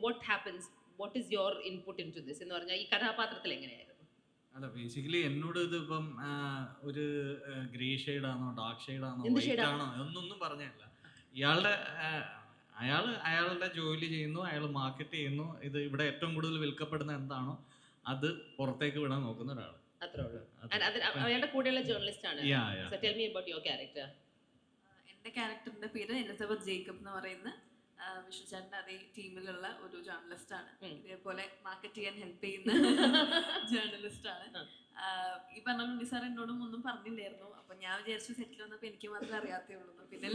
what happens, what is your input into this എന്ന് പറഞ്ഞാൽ ഈ കഥാപാത്രത്തിൽ എങ്ങനെയായിരുന്നു? അല്ല, ബേസിക്കലി എന്നോട് ഇത് ഇപ്പം ഒരു ഗ്രേ ഷെയ്ഡാണോ ഡാർക്ക് ഷെയ്ഡാണോ എന്ത് വൈറ്റ് shade ആണോ ഒന്നും പറഞ്ഞല്ല. അയാളുടെ ജോലി ചെയ്യുന്നു, അയാൾ മാർക്കറ്റ് ചെയ്യുന്നു. ഇത് ഇവിടെ ഏറ്റവും കൂടുതൽ വിൽക്കപ്പെടുന്ന എന്താണോ അത് പുറത്തേക്ക് വിടാൻ നോക്കുന്ന ഒരാൾ. അത്രേ ഉള്ളൂ. അയാളുടെ കൂടെയുള്ള ജേർണലിസ്റ്റ് ആണ്. So tell me about your character. എൻ്റെ ക്യാരക്ടറിന്റെ പേര് എലിസബത്ത് ജേക്കബ് എന്ന് പറയുന്ന വിഷ്ണുചാറിന്റെ അതേ ടീമിലുള്ള ഒരു ജേർണലിസ്റ്റ് ആണ്. ഇതേപോലെ മാർക്കറ്റ് ചെയ്യാൻ ഹെൽപ്പ് ചെയ്യുന്ന ജേർണലിസ്റ്റ് ആണ്. ഈ പറഞ്ഞ ഉണ്ണി സാർ എന്നോടും ഒന്നും പറഞ്ഞില്ലായിരുന്നു. അപ്പൊ ഞാൻ വിചാരിച്ചു സെറ്റിൽ വന്നപ്പോ എനിക്ക് മാത്രമേ അറിയാത്തേ ഉള്ളൂ. പിന്നെ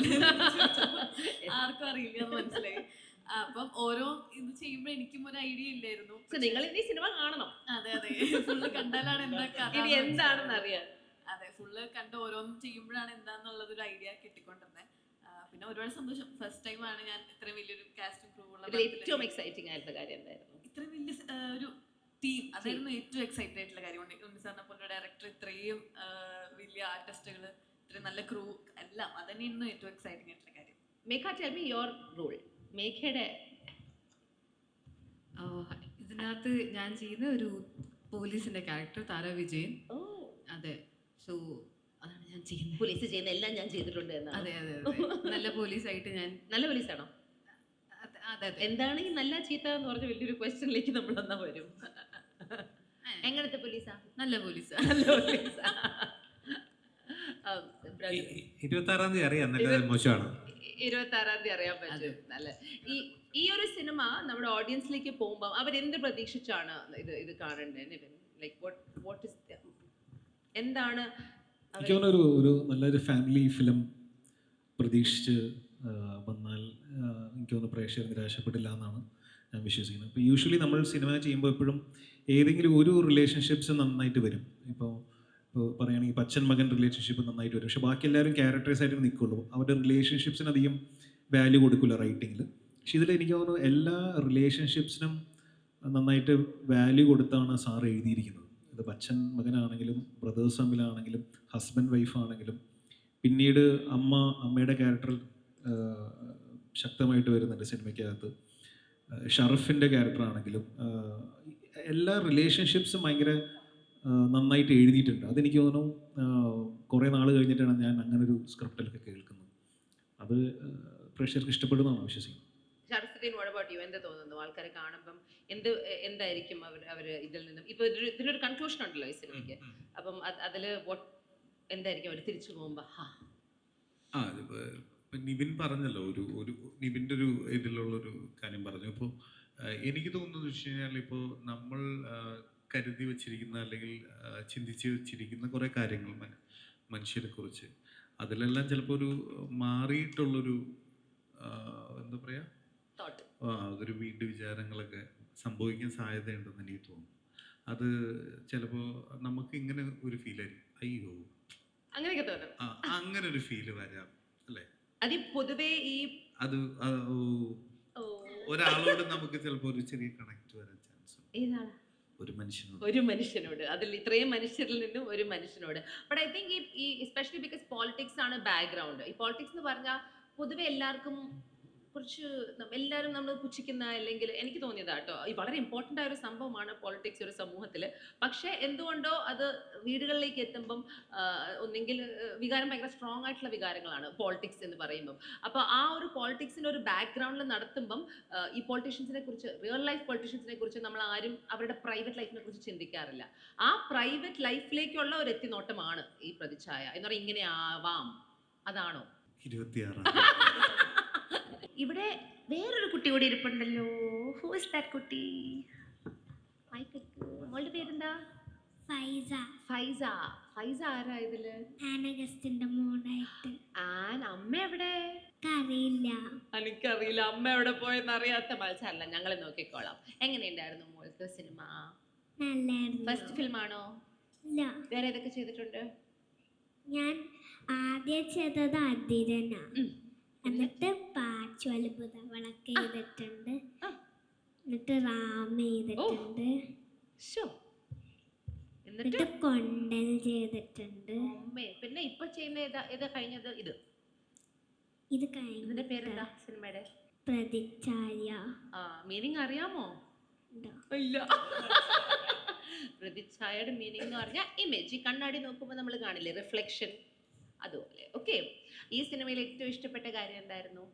ആർക്കും അറിയില്ല എന്ന് മനസ്സിലായി. അപ്പം ഓരോ ഇത് ചെയ്യുമ്പോ എനിക്കും ഒരു ഐഡിയ ഇല്ലായിരുന്നു. നിങ്ങൾ ഇനി സിനിമ കാണണം. അതെ, ഫുള്ള് കണ്ടാലാണ് എന്താ കഥ എന്താണെന്ന് അറിയാൻ. അതെ, ഫുള്ള് കണ്ട് ഓരോന്നും ചെയ്യുമ്പോഴാണ് എന്താന്നുള്ളത് ഒരു ഐഡിയ കിട്ടിക്കൊണ്ടിരുന്നത്. പിന്നെ ഒരുപാട് സന്തോഷം. ഫസ്റ്റ് ടൈം ആണ് ഞാൻ ഇത്രയും വലിയൊരു കാസ്റ്റും ക്രൂ ഉള്ള ഏറ്റവും എക്സൈറ്റിംഗ് ആയിട്ടുള്ള കാര്യം എന്തായിരുന്നു? ഇത്രയും വലിയ ഒരു ടീം, അതായിരുന്നു ഏറ്റവും എക്സൈറ്റഡ് ആയിട്ടുള്ള കാര്യം. ഉണ്ണി സാറിനെ പോലെ ഡയറക്ടർ, ഇത്രയും വലിയ ആർട്ടിസ്റ്റുകൾ, ഇത്രയും നല്ല ക്രൂ, എല്ലാം അതന്നെയായിരുന്നു ഏറ്റവും എക്സൈറ്റിംഗ് ആയിട്ടുള്ള കാര്യം. മേഘ, ടെൽ മീ യുവർ റോൾ. മേഘയുടെ ഇതിനകത്ത് ഞാൻ ചെയ്യുന്ന ഒരു പോലീസിന്റെ ക്യാരക്ടർ താര വിജയൻ. അതെ, സോ അതാണ് ഞാൻ ചെയ്യുന്നത്. പോലീസ് ചെയ്യുന്ന എല്ലാം ഞാൻ ചെയ്തിട്ടുണ്ട് എന്നാണ്. അതെ, നല്ല പോലീസായിട്ട് ഞാൻ. നല്ല പോലീസാണോ? അതെ. എന്താണ് ഈ നല്ല ചീത്ത എന്ന് പറഞ്ഞ വലിയൊരു ക്വസ്റ്റ്യനിലേക്ക് നമ്മൾ എന്നാ വരും. എങ്ങനത്തെ പോലീസാ? നല്ല പോലീസാ. നല്ല പോലീസാ. 26-ാം തീയതി അറിയാം. നല്ല മോശമാണ്. 26-ാം തീയതി അറിയാൻ പറ്റും. നല്ല ഈ ഒരു സിനിമ നമ്മുടെ ഓഡിയൻസിലേക്ക് പോകുമ്പോൾ അവരെന്ത് പ്രതീക്ഷിച്ചാണ് ഇത് കാണേണ്ടത്? ലൈക്ക് വാട്ട് ഇസ്, എന്താണ് എനിക്ക് തോന്നുന്നു ഒരു നല്ലൊരു ഫാമിലി ഫിലിം പ്രതീക്ഷിച്ച് വന്നാൽ എനിക്ക് തോന്നുന്നു പ്രേക്ഷകർ നിരാശപ്പെടില്ല എന്നാണ് ഞാൻ വിശ്വസിക്കുന്നത്. ഇപ്പോൾ യൂഷ്വലി നമ്മൾ സിനിമ ചെയ്യുമ്പോൾ എപ്പോഴും ഏതെങ്കിലും ഒരു റിലേഷൻഷിപ്സ് നന്നായിട്ട് വരും. ഇപ്പോൾ പറയുകയാണെങ്കിൽ അച്ഛൻ മകൻ റിലേഷൻഷിപ്പ് നന്നായിട്ട് വരും. പക്ഷേ ബാക്കി എല്ലാവരും ക്യാരക്ടേഴ്സായിട്ട് നിൽക്കുള്ളൂ. അവരുടെ റിലേഷൻഷിപ്സിന് അധികം വാല്യൂ കൊടുക്കില്ല റൈറ്റിങ്ങിൽ. പക്ഷേ ഇതിൽ എനിക്ക് തോന്നുന്നു എല്ലാ റിലേഷൻഷിപ്സിനും നന്നായിട്ട് വാല്യൂ കൊടുത്താണ് സാർ എഴുതിയിരിക്കുന്നത്. ഇത് അച്ഛൻ മകനാണെങ്കിലും ബ്രദേഴ്സ് തമ്മിലാണെങ്കിലും ഹസ്ബൻഡ് വൈഫാണെങ്കിലും പിന്നീട് അമ്മയുടെ ക്യാരക്ടർ ശക്തമായിട്ട് വരുന്നുണ്ട് സിനിമയ്ക്കകത്ത്. ഷറഫിൻ്റെ ക്യാരക്ടറാണെങ്കിലും എല്ലാ റിലേഷൻഷിപ്സും ഭയങ്കര നന്നായിട്ട് എഴുതിയിട്ടുണ്ട്. അതെനിക്ക് തോന്നുന്നു കുറേ നാൾ കഴിഞ്ഞിട്ടാണ് ഞാൻ അങ്ങനൊരു സ്ക്രിപ്റ്റിലൊക്കെ കേൾക്കുന്നത്. അത് പ്രേക്ഷകർക്ക് ഇഷ്ടപ്പെടുന്നതാണ് വിശ്വസിക്കുന്നത്. എന്താ തോന്നുന്നു? ആൾക്കാരെ കാണുമ്പം എന്തായിരിക്കും അവർ ഇതിൽ നിന്നും ഇപ്പൊ ഇതിനൊരു കൺക്ലൂഷൻ ഉണ്ടല്ലോ ഈ സിനിമയ്ക്ക്. അപ്പം അതിൽ എന്തായിരിക്കും അവർ തിരിച്ചു പോകുമ്പോ? നിവിൻ പറഞ്ഞല്ലോ, ഒരു നിവിൻ്റെ ഒരു ഇതിലുള്ളൊരു കാര്യം പറഞ്ഞു. ഇപ്പോൾ എനിക്ക് തോന്നുന്നത് വെച്ച് കഴിഞ്ഞാൽ ഇപ്പോൾ നമ്മൾ കരുതി വച്ചിരിക്കുന്ന അല്ലെങ്കിൽ ചിന്തിച്ച് വെച്ചിരിക്കുന്ന കുറേ കാര്യങ്ങൾ മനുഷ്യരെ കുറിച്ച് അതിലെല്ലാം ചിലപ്പോൾ ഒരു മാറിയിട്ടുള്ളൊരു എന്താ പറയുക, അതൊരു വീണ്ടും വിചാരങ്ങളൊക്കെ സംഭവിക്കാൻ സാധ്യതയുണ്ടെന്ന് എനിക്ക് തോന്നുന്നു. അത് ചിലപ്പോൾ നമുക്ക് ഇങ്ങനെ ഒരു ഫീലായിരിക്കും, അയ്യോ അങ്ങനെയൊക്കെ തോന്നും, അങ്ങനെ ഒരു ഫീല് വരാം അല്ലേ. അത് പൊതുവേ ഈ അത് ഒരാളോട് നമുക്ക് ചിലപ്പോൾ ഒരു ചെറിയ കണക്ട് വരാൻ ചാൻസ് ഉണ്ട്. ഏതാണ്? ഒരു മനുഷ്യനോട്. അതിൽ ഇത്രയും മനുഷ്യരിൽ നിന്നും ഒരു മനുഷ്യനോട്. ബട്ട് ഐ തിങ്ക് ഈ എസ്പെഷ്യലി ബിക്കോസ് പോളിറ്റിക്സ് ആണ് ബാക്ക്ഗ്രൗണ്ട്. ഈ പോളിറ്റിക്സ് എന്ന് പറഞ്ഞാൽ പൊതുവെ എല്ലാവർക്കും കുറച്ച് എല്ലാവരും നമ്മൾ പുച്ഛിക്കുന്ന, അല്ലെങ്കിൽ എനിക്ക് തോന്നിയതാ കേട്ടോ, ഈ വളരെ ഇമ്പോർട്ടൻ്റ് ആയ ഒരു സംഭവമാണ് പോളിറ്റിക്സ് ഒരു സമൂഹത്തിൽ. പക്ഷേ എന്തുകൊണ്ടോ അത് വീടുകളിലേക്ക് എത്തുമ്പം ഒന്നെങ്കിൽ വികാരം ഭയങ്കര സ്ട്രോങ് ആയിട്ടുള്ള വികാരങ്ങളാണ് പോളിറ്റിക്സ് എന്ന് പറയുമ്പം. അപ്പോൾ ആ ഒരു പോളിറ്റിക്സിൻ്റെ ഒരു ബാക്ക്ഗ്രൗണ്ടിൽ നടത്തുമ്പം ഈ പൊളിറ്റീഷ്യൻസിനെ കുറിച്ച്, റിയൽ ലൈഫ് പൊളിറ്റീഷ്യൻസിനെ കുറിച്ച് നമ്മൾ ആരും അവരുടെ പ്രൈവറ്റ് ലൈഫിനെ കുറിച്ച് ചിന്തിക്കാറില്ല. ആ പ്രൈവറ്റ് ലൈഫിലേക്കുള്ള ഒരു എത്തിനോട്ടമാണ് ഈ പ്രതിച്ഛായ എന്ന് പറയുന്നത്. ഇങ്ങനെ ആവാം, അതാണോ? 26 ഇവിടെ വേറൊരു കുട്ടി കൂടി ഇരിപ്പുണ്ടല്ലോ. ഹൂ ഇസ് ദാറ്റ് കുട്ടി? മോളുടെ പേരെന്താ? ഫൈസ. ഫൈസ. ഫൈസ ആരാ ഇതില്? ആനഗസ്റ്റിന്റെ മോനായിട്ട്. അമ്മ എവിടെ? അറിയില്ല. എനിക്കറിയില്ല അമ്മ എവിടെ പോയെന്ന് അറിയാത്ത മത്സരല്ല, ഞങ്ങൾ നോക്കിക്കോളാം. എങ്ങനെയുണ്ടായിരുന്നു മോൾക്ക് സിനിമ? നല്ലായിരുന്നു. ഫസ്റ്റ് ഫിലിം ആണോ? ഇല്ല, വേറെ ഏതൊക്കെ ചെയ്തിട്ടുണ്ട്? ഞാൻ ആദ്യം ചെയ്തത് അതിരന, എന്നിട്ട് പാച്ചുവലുപുതവളൊക്കെ ചെയ്തിട്ടുണ്ട്, എന്നിട്ട് റാം ചെയ്തിട്ടുണ്ട്, എന്നിട്ട് കൊണ്ടൽ ചെയ്തിട്ടുണ്ട്. പിന്നെ ഇപ്പൊ ചെയ്യുന്ന ഏതാ കഴിഞ്ഞത്? ഇത് ഇതിന്റെ പേരെന്താ സിനിമയുടെ? പ്രതിച്ഛായ. മീനിങ് അറിയാമോ? ഇല്ല. പ്രതിച്ഛായയുടെ മീനിങ് എന്ന് പറഞ്ഞാൽ ഇമേജ്. ഈ കണ്ണാടി നോക്കുമ്പോൾ നമ്മൾ കാണില്ലേ റിഫ്ലക്ഷൻ, അതുപോലെ. ഓക്കെ, ഈ സിനിമയിൽ ഏറ്റവും ഇഷ്ടപ്പെട്ട കാര്യം എന്തായിരുന്നു?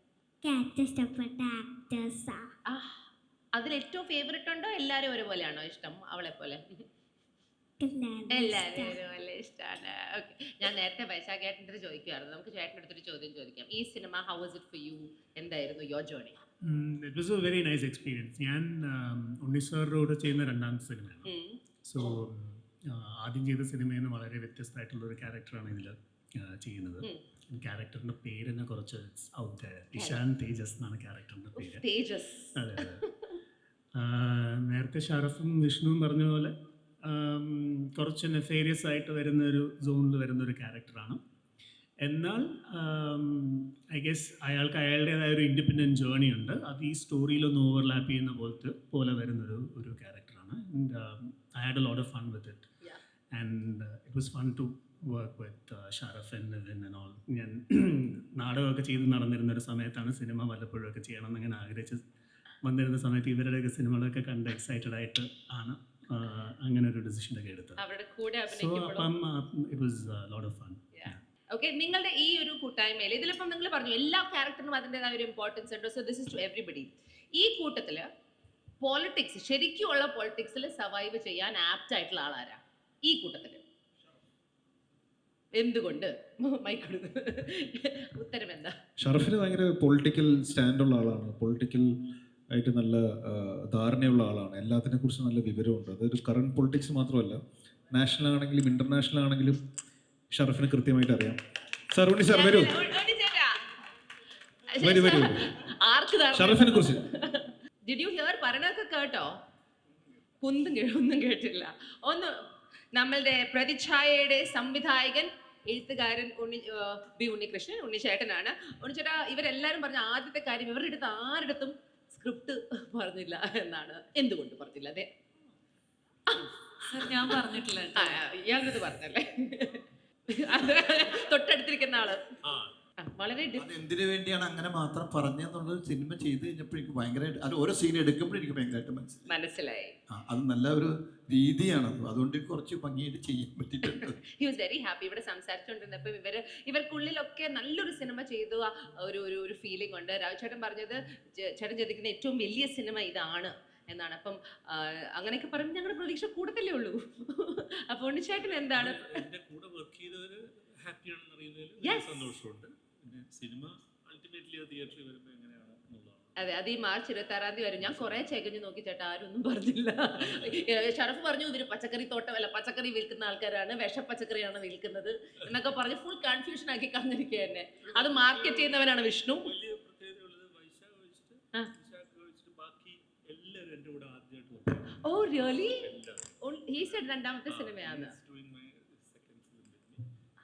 ഇഷ്ടപ്പെട്ട ആക്ടേഴ്സാ. അതിൽ ഏറ്റവും ഫേവറേറ്റ് ഉണ്ടോ? എല്ലാരും ഒരുപോലെയാണോ ഇഷ്ടം? അവളെ പോലെ എല്ലാവരും ഒരുപോലെ ഇഷ്ടമാണ്. ഓക്കെ, ഞാൻ നേരത്തെ വൈശാഖ് ചേട്ടൻ്റെ അടുത്ത് ചോദിക്കുമായിരുന്നു. നമുക്ക് ചേട്ടൻ്റെ അടുത്തൊരു ചോദ്യം ചോദിക്കാം. ഈ സിനിമ how was it for you? എന്തായിരുന്നു your journey? It was a very nice experience. ഞാൻ ഉണ്ണി സാറിനോട് ചെയ്യുന്ന രണ്ടാമത്തെ സിനിമയാണ്. സോ ആദ്യം ചെയ്ത സിനിമയിൽ നിന്ന് വളരെ വ്യത്യസ്തമായിട്ടുള്ളൊരു ക്യാരക്ടറാണ് ഇതിൽ ചെയ്യുന്നത്. ക്യാരക്ടറിൻ്റെ പേര് തന്നെ കുറച്ച് ഔട്ട്. ഇഷാൻ തേജസ് എന്നാണ് ക്യാരക്ടറിൻ്റെ പേര്. അതെ അതെ. നേരത്തെ ഷറഫും വിഷ്ണുവും പറഞ്ഞ പോലെ കുറച്ച് നെഫേരിയസ് ആയിട്ട് വരുന്നൊരു സോണിൽ വരുന്നൊരു ക്യാരക്ടറാണ്. എന്നാൽ ഐ ഗെസ് അയാൾക്ക് അയാളുടേതായ ഒരു ഇൻഡിപെൻഡൻറ്റ് ജേർണി ഉണ്ട്. അത് ഈ സ്റ്റോറിയിലൊന്ന് ഓവർലാപ്പ് ചെയ്യുന്ന പോലെ വരുന്നൊരു ക്യാരക്ടറാണ്. I had a lot of fun with it and it was fun to work with Sharaf and Nivin and all. ഞാൻ നാടകമൊക്കെ ചെയ്ത് നടന്നിരുന്നൊരു സമയത്താണ് സിനിമ വല്ലപ്പോഴൊക്കെ ചെയ്യണം എന്നിങ്ങനെ ആഗ്രഹിച്ച് വന്നിരുന്ന സമയത്ത് ഇവരുടെയൊക്കെ സിനിമകളൊക്കെ കണ്ട് എക്സൈറ്റഡ് ആയിട്ട് ആണ് അങ്ങനെ ഒരു ഡിസിഷനൊക്കെ എടുത്തത്. സോ അപ്പം it was lot of fun. Okay, നിങ്ങളുടെ ഈ ഒരു കൂട്ടായ്മയിൽ ഇതിലിപ്പം നിങ്ങൾ പറഞ്ഞു എല്ലാ ക്യാരക്ടറിനും അതിൻ്റെതായ ഒരു ഇമ്പോർട്ടൻസ് ഉണ്ട്. So this is to everybody. ഈ കൂട്ടത്തിൽ പോളിറ്റിക്സ്, ശരിക്കുമുള്ള പോളിറ്റിക്സിൽ സർവൈവ് ചെയ്യാൻ ആപ്റ്റ് ആയിട്ടുള്ള ആളാരാ ഈ കൂട്ടത്തിൽ? എന്തുകൊണ്ട്? ഉത്തരം എന്താ? ഷറഫിന് ഭയങ്കര പൊളിറ്റിക്കൽ സ്റ്റാൻഡുള്ള ആളാണ്. പൊളിറ്റിക്കൽ ആയിട്ട് നല്ല ധാരണയുള്ള ആളാണ്. എല്ലാത്തിനെ കുറിച്ച് നല്ല വിവരമുണ്ട്. അതൊരു കറണ്ട് പൊളിറ്റിക്സ് മാത്രമല്ല, നാഷണൽ ആണെങ്കിലും ഇന്റർനാഷണൽ ആണെങ്കിലും ഷറഫിന് കൃത്യമായിട്ട് അറിയാം. സാർ ഉണ്ണി സാർ വരൂ, വരൂ. ഷറഫിനെ കുറിച്ച് ഡിഡ് യു ഹിയർ? പറയണൊക്കെ കേട്ടോ? ഒന്നും കേട്ടില്ല. ഒന്ന് നമ്മളുടെ പ്രതിച്ഛായയുടെ സംവിധായകൻ, എഴുത്തുകാരൻ ഉണ്ണികൃഷ്ണൻ, ഉണ്ണിച്ചേട്ടനാണ്. ഉണ്ണിച്ചേട്ടാ, ഇവരെല്ലാവരും പറഞ്ഞ ആദ്യത്തെ കാര്യം ഇവരുടെ അടുത്ത് ആരുടെടുത്തും സ്ക്രിപ്റ്റ് പറഞ്ഞില്ല എന്നാണ്. എന്തുകൊണ്ട് പറഞ്ഞില്ല? അതെ, ഞാൻ പറഞ്ഞിട്ടില്ല. ഇയാളത് പറഞ്ഞല്ലേ? അത് തൊട്ടടുത്തിരിക്കുന്ന ആള് വളരെ എന്തിനു വേണ്ടിയാണ് അങ്ങനെ മാത്രം പറഞ്ഞെന്നുള്ളത് സിനിമ ചെയ്ത് കഴിഞ്ഞപ്പോൾ എനിക്ക് ഭയങ്കരമായിട്ട്, അത് ഓരോ സീൻ എടുക്കുമ്പോൾ എനിക്ക് ഭയങ്കരമായിട്ട് മനസ്സിലായി. അത് നല്ല ഒരു രീതിയാണത്. അതുകൊണ്ട് കുറച്ച് ഭംഗിയായിട്ട് ചെയ്യാൻ പറ്റിയിട്ടുണ്ട്. He was very happy. ഇവിടെ സംസാരിച്ചുകൊണ്ടിരുന്നപ്പോൾ ഇവർക്കുള്ളിലൊക്കെ നല്ലൊരു സിനിമ ചെയ്തു ഒരു ഫീലിംഗ് ഉണ്ട്. രാജുചേട്ടൻ പറഞ്ഞത് ചേട്ടൻ ചെയ്തിരിക്കുന്ന ഏറ്റവും വലിയ സിനിമ ഇതാണ് എന്നാണ്. അപ്പം അങ്ങനെയൊക്കെ പറയുമ്പോൾ ഞങ്ങളുടെ പ്രതീക്ഷ കൂടത്തല്ലേ ഉള്ളൂ. അപ്പോൾ ഉണ്ണിച്ചേട്ടൻ എന്താണ്? എൻ്റെ കൂടെ വർക്ക് ചെയ്തവർ ഹാപ്പിയാണെന്ന് അറിയുന്നതിൽ സന്തോഷമുണ്ട്. പിന്നെ സിനിമ അൾട്ടിമേറ്റ്ലി തിയേറ്ററിൽ വരുമ്പോൾ എങ്ങനെയാണ് എന്നുള്ളതാണ്. അതെ, അത് ഈ മാർച്ച് 26 വരും. ഞാൻ കുറെ ചെകഞ്ഞു നോക്കി ചേട്ടാ, ആരും ഒന്നും പറഞ്ഞില്ല. ഷറഫ് പറഞ്ഞു ഇതൊരു പച്ചക്കറി തോട്ടമല്ല, പച്ചക്കറി വിൽക്കുന്ന ആൾക്കാരാണ്, വിഷപ്പച്ചക്കറിയാണ് വിൽക്കുന്നത് എന്നൊക്കെ പറഞ്ഞ് ഫുൾ കൺഫ്യൂഷൻ ആക്കി കളഞ്ഞിരിക്കുക തന്നെ. അത് മാർക്കറ്റ് ചെയ്യുന്നവനാണ് വിഷ്ണു. വലിയ പ്രത്യേകത ഉള്ളത് വൈശാഖ് ഒഴിച്ചിട്ട് ബാക്കി എല്ലാവരും എൻ്റെ കൂടെ ആദ്യമായിട്ട്. Oh really? ഹി സെഡ് രണ്ടാമത്തെ സിനിമയാണ്.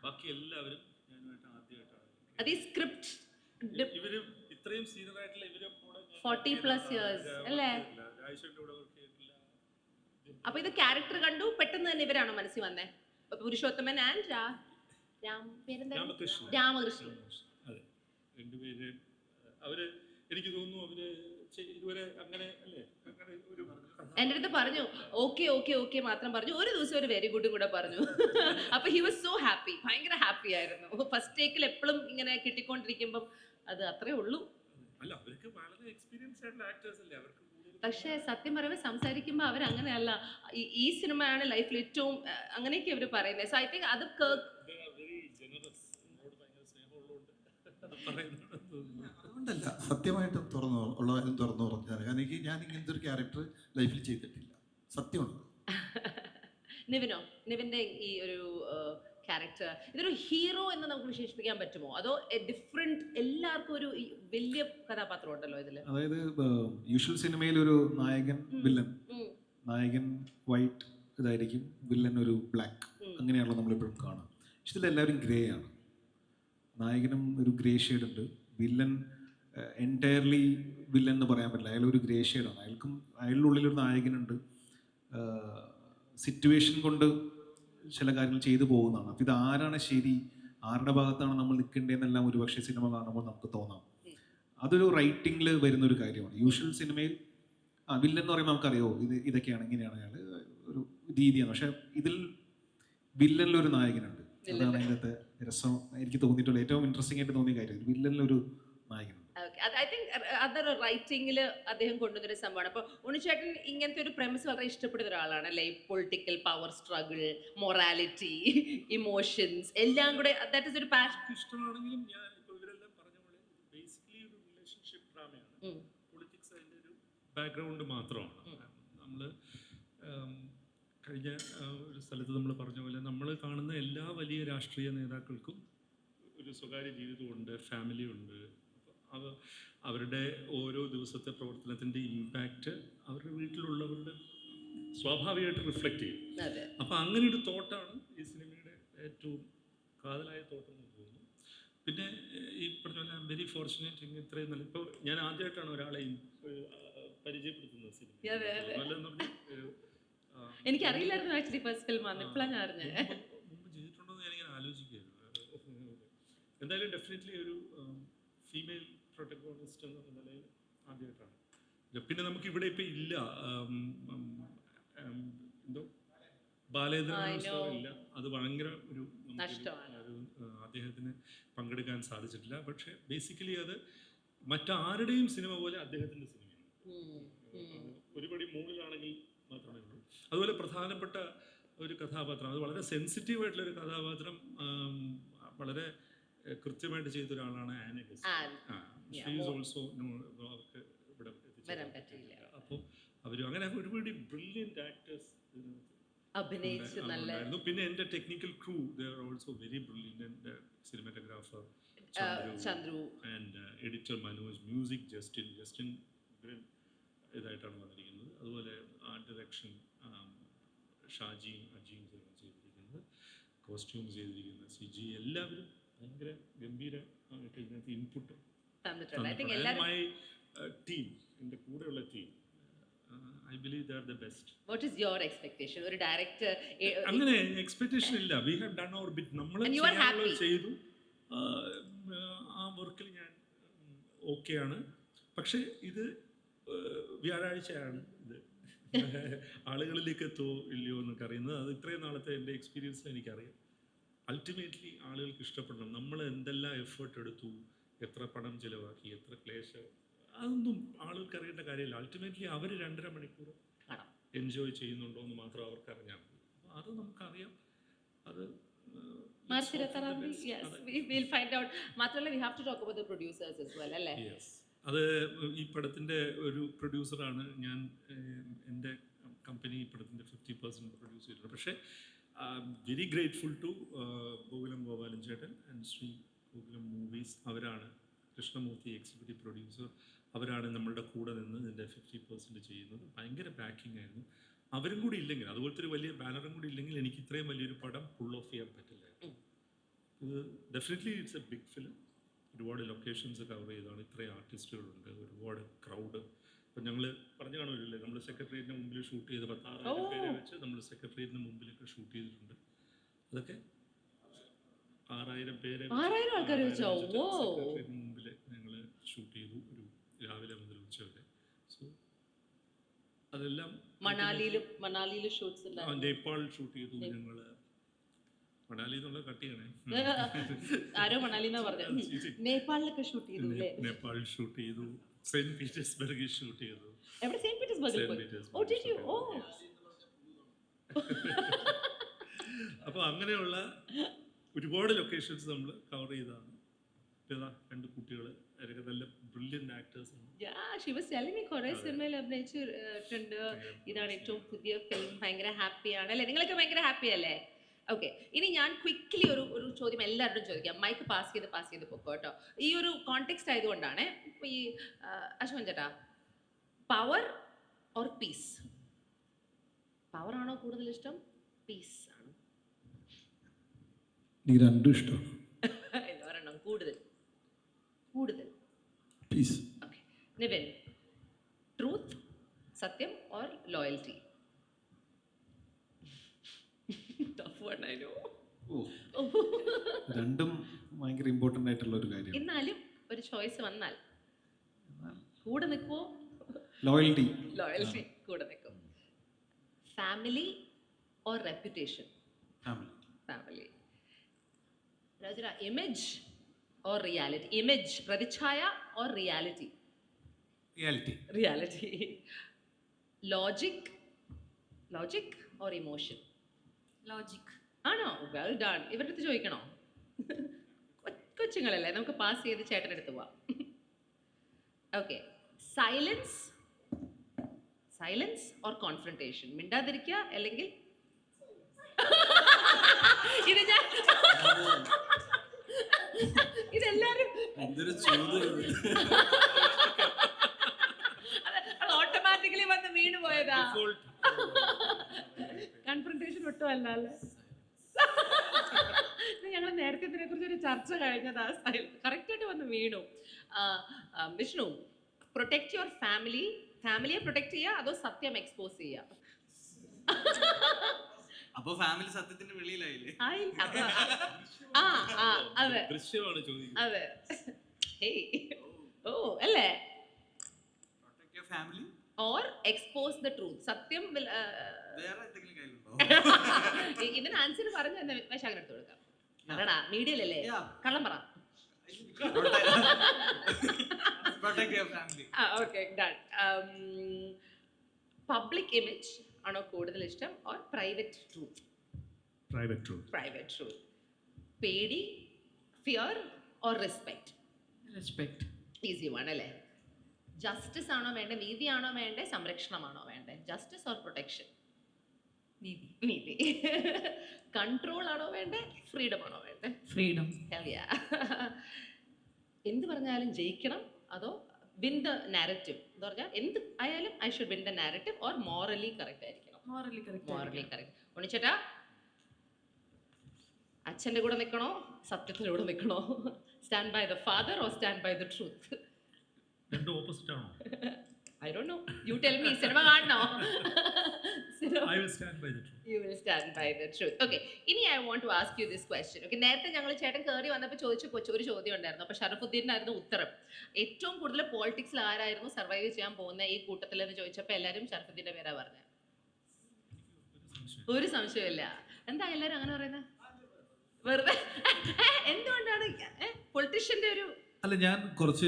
ബാക്കി എല്ലാവരും ഞാനുമായിട്ട് ആദ്യമായിട്ടാണ്. അത് ഈ സ്ക്രിപ്റ്റ് ഇവര് ഇത്രയും സീനിയർ ആയിട്ടുള്ള ഇവരെ കൂടെ 40+ ഇയേഴ്സ് അല്ലേ? രാജേഷിന്റെ കൂടെ വർക്ക് ചെയ്തിട്ടില്ല. അപ്പൊ ഇത് ക്യാരക്ടർ കണ്ടു പെട്ടെന്ന് തന്നെ ഇവരാണോ മനസ്സിൽ വന്നേ? പുരുഷോത്തമൻ ആൻഡ് രാമകൃഷ്ണൻ. അതെ, രണ്ടുപേര്. അവര് എനിക്ക് തോന്നുന്നു അവര് ഇതുവരെ അങ്ങനെ അല്ലേ, അങ്ങനെ ഒരു എൻ്റെ അടുത്ത് പറഞ്ഞു ഓക്കെ മാത്രം പറഞ്ഞു. ഒരു ദിവസം ഒരു വെരി ഗുഡും കൂടെ പറഞ്ഞു. അപ്പൊ ഹി വാസ് സോ ഹാപ്പി, ഭയങ്കര ഹാപ്പി ആയിരുന്നു. ഫസ്റ്റ് ടേക്കിൽ എപ്പോഴും ഇങ്ങനെ കിട്ടിക്കൊണ്ടിരിക്കുമ്പം അത് അത്രേ ഉള്ളൂ. അല്ല, അവർക്ക് വളരെ എക്സ്പീരിയൻസ് ആയിട്ടുള്ള ആക്ടേഴ്സ് അല്ലേ, അവർക്ക്. പക്ഷെ സത്യം പറയുമ്പോൾ സംസാരിക്കുമ്പോൾ അവരങ്ങനെയല്ല. ഈ സിനിമയാണ് ലൈഫിൽ ഏറ്റവും അങ്ങനെയൊക്കെ അവർ പറയുന്നത്. സോ ഐ തിങ്ക് അത് അതുകൊണ്ടല്ല, സത്യമായിട്ടും തുറന്നു പറഞ്ഞാൽ. കാരണം ഞാൻ ഇങ്ങനത്തെ ഒരു ക്യാരക്ടർ ലൈഫിൽ ചെയ്തിട്ടില്ല. സത്യമുണ്ട്. നിവിനോ, നിവിൻ്റെ ഈ ഒരു ക്യാരക്ടർ ഇതൊരു ഹീറോ എന്ന് നമുക്ക് വിശേഷിപ്പിക്കാൻ പറ്റുമോ, അതോ ഡിഫറെന്റ്, എല്ലാവർക്കും ഒരു വലിയ കഥാപാത്രം ഉണ്ടല്ലോ ഇതിൽ? അതായത് യൂഷ്വൽ സിനിമയിൽ ഒരു നായകൻ വില്ലൻ, നായകൻ വൈറ്റ് ഇതായിരിക്കും, വില്ലൻ ഒരു ബ്ലാക്ക്, അങ്ങനെയാണല്ലോ നമ്മളിപ്പോഴും കാണാം. പക്ഷെ ഇതിലെല്ലാവരും ഗ്രേ ആണ്. നായകനും ഒരു ഗ്രേ ഷെയ്ഡ് ഉണ്ട്, വില്ലൻ എൻറ്റയർലി വില്ലൻ എന്ന് പറയാൻ പറ്റില്ല, അയാൾ ഒരു ഗ്രേ ഷെയ്ഡാണ്. അയാളുടെ ഉള്ളിലൊരു നായകനുണ്ട്, സിറ്റുവേഷൻ കൊണ്ട് ചില കാര്യങ്ങൾ ചെയ്തു പോകുന്നതാണ്. അപ്പോൾ ഇത് ആരാണ് ശരി, ആരുടെ ഭാഗത്താണ് നമ്മൾ നിൽക്കേണ്ടതെന്നെല്ലാം ഒരുപക്ഷെ സിനിമ കാണുമ്പോൾ നമുക്ക് തോന്നാം. അതൊരു റൈറ്റിങ്ങിൽ വരുന്നൊരു കാര്യമാണ്. യൂഷ്വൽ സിനിമയിൽ വില്ലൻ എന്ന് പറയുമ്പോൾ നമുക്കറിയോ ഇതൊക്കെയാണ്, ഇങ്ങനെയാണ് അയാൾ, ഒരു രീതിയാണ്. പക്ഷെ ഇതിൽ വില്ലനിലൊരു നായകനുണ്ട്. അതാണ് അതിനകത്ത് രസം എനിക്ക് തോന്നിയിട്ടുള്ള ഏറ്റവും ഇൻട്രസ്റ്റിംഗ് ആയിട്ട് തോന്നിയ കാര്യം, വില്ലനിലൊരു നായകനുണ്ട്. ഐ തിങ്ക് അതൊരു റൈറ്റിംഗിൽ അദ്ദേഹം കൊണ്ടുവന്നൊരു സംഭവമാണ്. അപ്പോൾ ഉണ്ണിച്ചേട്ടൻ ഇങ്ങനത്തെ ഒരു പ്രമിസ് വളരെ ഇഷ്ടപ്പെടുന്ന ഒരാളാണ് അല്ലേ? Political power struggle, morality, emotions എല്ലാം കൂടെ, ദാറ്റ് ഇസ് ഒരു പാഷൻ. ഇഷ്ടമാണെങ്കിലും ഞാൻ ഇപ്പോൾ ഇവരെല്ലാം പറഞ്ഞ പോലെ ബേസിക്കലി ഒരു റിലേഷൻഷിപ്പ് ഡ്രാമയാണ്. പൊളിറ്റിക്സ് അതിൻ്റെ ഒരു ബാക്ക്ഗ്രൗണ്ട് മാത്രമാണ്. നമ്മൾ കഴിഞ്ഞ ഒരു സ്ഥലത്ത് നമ്മൾ പറഞ്ഞ പോലെ നമ്മൾ കാണുന്ന എല്ലാ വലിയ രാഷ്ട്രീയ നേതാക്കൾക്കും ഒരു സ്വകാര്യ ജീവിതമുണ്ട്, ഫാമിലി ഉണ്ട്. അവരുടെ ഓരോ ദിവസത്തെ പ്രവർത്തനത്തിൻ്റെ ഇമ്പാക്റ്റ് അവരുടെ വീട്ടിലുള്ളവരുടെ സ്വാഭാവികമായിട്ട് റിഫ്ലക്റ്റ് ചെയ്യും. അപ്പോൾ അങ്ങനെ ഒരു തോട്ടാണ് ഈ സിനിമയുടെ ഏറ്റവും കാതലായ തോട്ടം എന്ന് തോന്നുന്നു. പിന്നെ ഈ പറഞ്ഞ പോലെ വെരി ഫോർച്ചുനേറ്റ്, ഇങ്ങനെ ഇത്രയും നല്ല, ഇപ്പോൾ ഞാൻ ആദ്യമായിട്ടാണ് ഒരാളെ പരിചയപ്പെടുത്തുന്നത് സിനിമ. എനിക്കറിയില്ലായിരുന്നു ആക്ച്വലി ഫസ്റ്റ് ഫിലിമാണ്, ഇപ്പോഴാണ് ഞാൻ അറിഞ്ഞത്. മുമ്പ് ചെയ്തിട്ടുണ്ടോ എന്ന് ഞാനിങ്ങനെ ആലോചിക്കുകയായിരുന്നു. എന്തായാലും ഡെഫിനറ്റ്ലി ഒരു ഫീമെയിൽ പ്രൊട്ടഗോണിസ്റ്റ് എന്ന് പറഞ്ഞ നിലയിൽ ആദ്യമായിട്ടാണ്. പിന്നെ നമുക്ക് ഇവിടെ ഇപ്പം ഇല്ല, എന്തോ ബാലേന്ദ്രൻ ഇല്ല, അത് ഭയങ്കര ഒരു അദ്ദേഹത്തിന് പങ്കെടുക്കാൻ സാധിച്ചിട്ടില്ല. പക്ഷെ ബേസിക്കലി അത് മറ്റാരുടെയും സിനിമ പോലെ അദ്ദേഹത്തിൻ്റെ സിനിമയാണ്, ഒരുപടി മുകളിലാണെങ്കിൽ മാത്രമേ ഉള്ളൂ. അതുപോലെ പ്രധാനപ്പെട്ട ഒരു കഥാപാത്രം, അത് വളരെ സെൻസിറ്റീവായിട്ടുള്ളൊരു കഥാപാത്രം വളരെ കൃത്യമായിട്ട് ചെയ്ത ഒരാളാണ് ആന ഗസ്റ്റ്. അവർക്ക് ഇവിടെ അപ്പോൾ അവരും അങ്ങനെ ഒരുപാട് ബ്രില്യൻറ്റ് ആക്ടേഴ്സ് ഉണ്ടായിരുന്നു. പിന്നെ എൻ്റെ technical crew they are also very brilliant. Cinematographer Chandru and editor Manoj, music Justin ഇതായിട്ടാണ് വന്നിരിക്കുന്നത്. അതുപോലെ ആർട്ട് ഡയറക്ഷൻ ഷാജിയും അജിയും ചെയ്തിരിക്കുന്നത്, കോസ്റ്റ്യൂംസ് ചെയ്തിരിക്കുന്നത് സിജി, എല്ലാവരും ഭയങ്കര ഗംഭീരമായിട്ട് ഇതിനകത്ത് ഇൻപുട്ട്. മൈ ടീം, എൻ്റെ കൂടെയുള്ള team, I believe they are the best. What is your expectation? ഒരു ഡയറക്ടർ അങ്ങനെ എക്സ്പെക്ടേഷൻ ഇല്ല, we have done our bit, നമ്മൾ ചെയ്തു. ആ വർക്കിൽ ഞാൻ ഓക്കെയാണ്. പക്ഷേ ഇത് വ്യാഴാഴ്ചയാണ് ഇത് ആളുകളിലേക്ക് എത്തോ ഇല്ലയോ എന്നൊക്കെ അറിയുന്നത്. അത് ഇത്രയും നാളത്തെ എൻ്റെ എക്സ്പീരിയൻസിൽ എനിക്കറിയാം. അൾട്ടിമേറ്റ്ലി ആളുകൾക്ക് ഇഷ്ടപ്പെടണം. നമ്മൾ എന്തെല്ലാം എഫേർട്ട് എടുത്തു, എത്ര പണം ചിലവാക്കി, എത്ര ക്ലേശം, അതൊന്നും ആളുകൾക്ക് അറിയേണ്ട കാര്യമില്ല. അൾട്ടിമേറ്റ്ലി അവർ 2.5 മണിക്കൂർ എൻജോയ് ചെയ്യുന്നുണ്ടോ എന്ന് മാത്രം അവർക്ക് അറിഞ്ഞാൽ മതി. അത് നമുക്കറിയാം. അത് അത് ഈ പടത്തിൻ്റെ ഒരു പ്രൊഡ്യൂസറാണ് ഞാൻ. എൻ്റെ കമ്പനി ഈ പടത്തിൻ്റെ 50% പ്രൊഡ്യൂസ് ചെയ്തിട്ടുണ്ട്. പക്ഷേ very grateful to Gokulam Gopalan ചേട്ടൻ ആൻഡ് ശ്രീ ഗോകുലം മൂവീസ്. അവരാണ് കൃഷ്ണമൂർത്തി എക്സിക്യൂട്ടീവ് പ്രൊഡ്യൂസർ. അവരാണ് നമ്മളുടെ കൂടെ നിന്ന് ഇതിൻ്റെ 50% ചെയ്യുന്നത്. ഭയങ്കര ബാക്കിംഗ് ആയിരുന്നു. അവരും കൂടി ഇല്ലെങ്കിൽ, അതുപോലത്തെ ഒരു വലിയ ബാനറും കൂടി ഇല്ലെങ്കിൽ എനിക്ക് ഇത്രയും വലിയൊരു പടം പുൾ ഓഫ് ചെയ്യാൻ പറ്റില്ലായിരുന്നു. ഇത് definitely it's a big film. ഒരുപാട് ലൊക്കേഷൻസ് കവർ ചെയ്താണ്, ഇത്രയും ആർട്ടിസ്റ്റുകളുണ്ട്, ഒരുപാട് ക്രൗഡ്. ഇപ്പം ഞങ്ങൾ പറഞ്ഞു കാണുമല്ലേ, നമ്മൾ സെക്രട്ടേറിയറ്റിന് മുമ്പിൽ ഷൂട്ട് ചെയ്ത് 16,000 പേരെ വെച്ച് നമ്മൾ സെക്രട്ടേറിയറ്റിന് മുമ്പിലൊക്കെ ഷൂട്ട് ചെയ്തിട്ടുണ്ട്. അതൊക്കെ 6,000 പേരെ സെക്രട്ടേറിയറ്റിന് മുമ്പിൽ ഞങ്ങൾ ഷൂട്ട് ചെയ്തു, ഒരു രാവിലെ മുതൽ ഉച്ച വരെ. സോ അതെല്ലാം മണാലിയിലും ഷൂട്ട്സ് ഉണ്ടായിരുന്നു. നേപ്പാൾ ഷൂട്ട് ചെയ്തു ഞങ്ങൾ. മണാലി എന്നുള്ള കട്ടിയാണേ, ആരോ മണാലി എന്നാ പറഞ്ഞത്. നേപ്പാളിലൊക്കെ ഷൂട്ട് ചെയ്തു. നേപ്പാൾ ഷൂട്ട് ചെയ്തു, സെന്റ് പീറ്റേഴ്സ്ബർഗിൽ ഷൂട്ട് ചെയ്തു. എവിടെ? സെന്റ് പീറ്റേഴ്സ്ബർഗിൽ. അപ്പോൾ അങ്ങനെയുള്ള ഒരുപാട് ലൊക്കേഷൻസ് നമ്മൾ കവർ ചെയ്തതാണ്. ഇതാ 2 കുട്ടികൾ അവരൊക്കെ നല്ല ബ്രില്യൻ്റ് ആക്ടേഴ്സാണ്. ഷി വാസ് ടെല്ലിങ് മീ കുറേ സിനിമയിൽ അഭിനയിച്ചിട്ടുണ്ട്. ഇതാണ് ഏറ്റവും പുതിയ ഫിലിം. ഭയങ്കര ഹാപ്പിയാണ് അല്ലേ? നിങ്ങളൊക്കെ ഭയങ്കര ഹാപ്പി അല്ലേ? ഓക്കെ, ഇനി ഞാൻ ക്വിക്ക്ലി ഒരു ചോദ്യം എല്ലാവരോടും ചോദിക്കാം. മൈക്ക് പാസ് ചെയ്ത് പൊക്കോ കേട്ടോ. ഈ ഒരു കോണ്ടെക്സ്റ്റ് ആയതുകൊണ്ടാണ്. ഈ അശ്വൻ ചേട്ടാ, പവർ ഓർ പീസ്? പവർ ആണോ കൂടുതൽ ഇഷ്ടം, പീസ് ആണോ? എനിക്ക് രണ്ടും ഇഷ്ടമാണ്. ഒരെണ്ണം കൂടുതൽ. പീസ്. ഓക്കെ, നിവിൻ, ട്രൂത്ത്, സത്യം or loyalty? Tough one, I know. രണ്ടും ഭയങ്കര ഇമ്പോർട്ടൻ്റ് ആയിട്ടുള്ള ഒരു കാര്യമാണ്. എന്നാലും ഒരു ചോയ്സ് വന്നാൽ കൂടെ നിൽക്കുമോ? ലോയൽറ്റി. ലോയൽറ്റി കൂടെ നിൽക്കും. Family or reputation? ഫാമിലി. രാജര, ഇമേജ് ഓർ റിയാലിറ്റി? ഇമേജ് പ്രതിച്ഛായ or reality? Reality. Logic or emotion? Logic. ആണോ? Well done. ഇവരുടെ അടുത്ത് ചോദിക്കണോ? കൊച്ചുങ്ങളല്ലേ, നമുക്ക് പാസ് ചെയ്ത് ചേട്ടൻ്റെ അടുത്ത് പോവാം. Okay, silence or confrontation? മിണ്ടാതിരിക്കുക അല്ലെങ്കിൽ ഇത് ഞാൻ ഇതെല്ലാരും ഓട്ടോമാറ്റിക്കലി വന്ന് വീണ് പോയതാ. കൺഫ്രണ്ടേഷൻ ഒട്ടും അല്ല അല്ലേ? ഞങ്ങൾ നേരത്തെ ഇതിനെ കുറിച്ച് ഒരു ചർച്ച കഴിഞ്ഞതാ. കറക്റ്റായിട്ട് വന്ന് വീണു. വിഷ്ണു, പ്രൊട്ടക്ട് യുവർ ഫാമിലിയെ പ്രൊട്ടക്ട് ചെയ്യുക അതോ സത്യം എക്സ്പോസ് ചെയ്യുക? അപ്പൊ ഫാമിലി സത്യത്തിന്റെ വെളിയിലായില്ലേ? അതെ ദൃശ്യമാണ് ചോദിക്കുന്നത്. അതെ. ഓ അല്ലേ? Protect your family or expose the truth? സത്യം വേറെ എന്തെങ്കിലും കയ്യിലുണ്ടോ? ഇതിന് ആൻസർ പറഞ്ഞു തന്നെ വൈശാഖിന് എടുത്ത് കൊടുക്കാം. പറടാ, മീഡിയയിലല്ലേ, കള്ളം പറ. Protect your family. Okay, done. Public image ആണോ കൂടുതൽ ഇഷ്ടം or private truth? Private truth. പേടി, fear or respect? Easy one അല്ലേ? ജസ്റ്റിസ് ആണോ വേണ്ടേ, നീതിയാണോ വേണ്ടേ, സംരക്ഷണമാണോ വേണ്ടേ? Justice or protection? നീതി. കൺട്രോൾ ആണോ വേണ്ടേ, ഫ്രീഡം ആണോ വേണ്ടേ? ഫ്രീഡം. എന്ത് പറഞ്ഞാലും ജയിക്കണം അതോ വിൻ ദ നാരറ്റീവ്? എന്താ പറഞ്ഞാൽ എന്ത് ആയാലും I should win the narrative or morally correct ആയിരിക്കണം? Morally correct. ഉണ്ണിച്ചേട്ടാ, അച്ഛൻ്റെ കൂടെ നിൽക്കണോ സത്യത്തിൻ്റെ കൂടെ നിൽക്കണോ? Stand by the father or stand by the truth? രണ്ടും ഓപ്പോസിറ്റ് ആണോ? I don't know. You tell me. സിനിമ കാണണോ? I will stand by the truth. You will stand by the truth. Okay. ഇനി I want to ask you this question. Okay. നേരത്തെ ഞങ്ങൾ ചേട്ടൻ കയറി വന്നപ്പോൾ ചോദിച്ച ഒരു ചോദ്യം ഉണ്ടായിരുന്നു. അപ്പോൾ ഷറഫുദ്ദീനായിരുന്നു ഉത്തരം. ഏറ്റവും കൂടുതൽ പോളിറ്റിക്സിൽ ആരായിരുന്നു സർവൈവ് ചെയ്യാൻ പോകുന്ന ഈ കൂട്ടത്തിൽ എന്ന് ചോദിച്ചപ്പോൾ എല്ലാവരും ഷറഫുദ്ദീൻ്റെ പേരാ പറഞ്ഞത്. ഒരു സംശയമില്ല. എന്താ എല്ലാവരും അങ്ങനെ പറയുന്നത്? വെറുതെ എന്തുകൊണ്ടാണ് പൊളിറ്റീഷ്യൻ്റെ ഒരു? അല്ല, ഞാൻ കുറച്ച്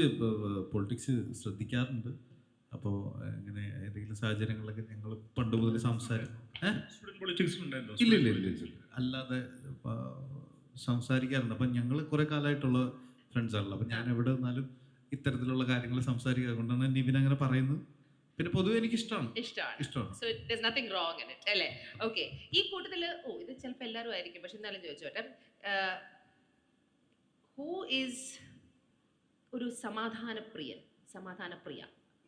പൊളിറ്റിക്സ് ശ്രദ്ധിക്കാറുണ്ട്. അപ്പോൾ ഇങ്ങനെ ഏതെങ്കിലും സാഹചര്യങ്ങളിലൊക്കെ ഞങ്ങൾ പണ്ട് മുതൽ ഇല്ല അല്ലാതെ സംസാരിക്കാറുണ്ട്. അപ്പം ഞങ്ങൾ കുറേ കാലമായിട്ടുള്ള ഫ്രണ്ട്സാണല്ലോ. അപ്പം ഞാൻ എവിടെ നിന്നാലും ഇത്തരത്തിലുള്ള കാര്യങ്ങൾ സംസാരിക്കുക. അതുകൊണ്ടാണ് നിവിൻ അങ്ങനെ പറയുന്നത്. പിന്നെ പൊതുവെ എനിക്ക് ഇഷ്ടമാണ്. So there's nothing wrong in it അല്ലേ? ഓക്കെ, ഈ കൂട്ടത്തിൽ ഇത് ചിലപ്പോൾ എല്ലാവരും ആയിരിക്കും, പക്ഷെ എന്നാലും ചോദിച്ചോട്ടെ, ഹൂ ഈസ് ഒരു സമാധാനപ്രിയ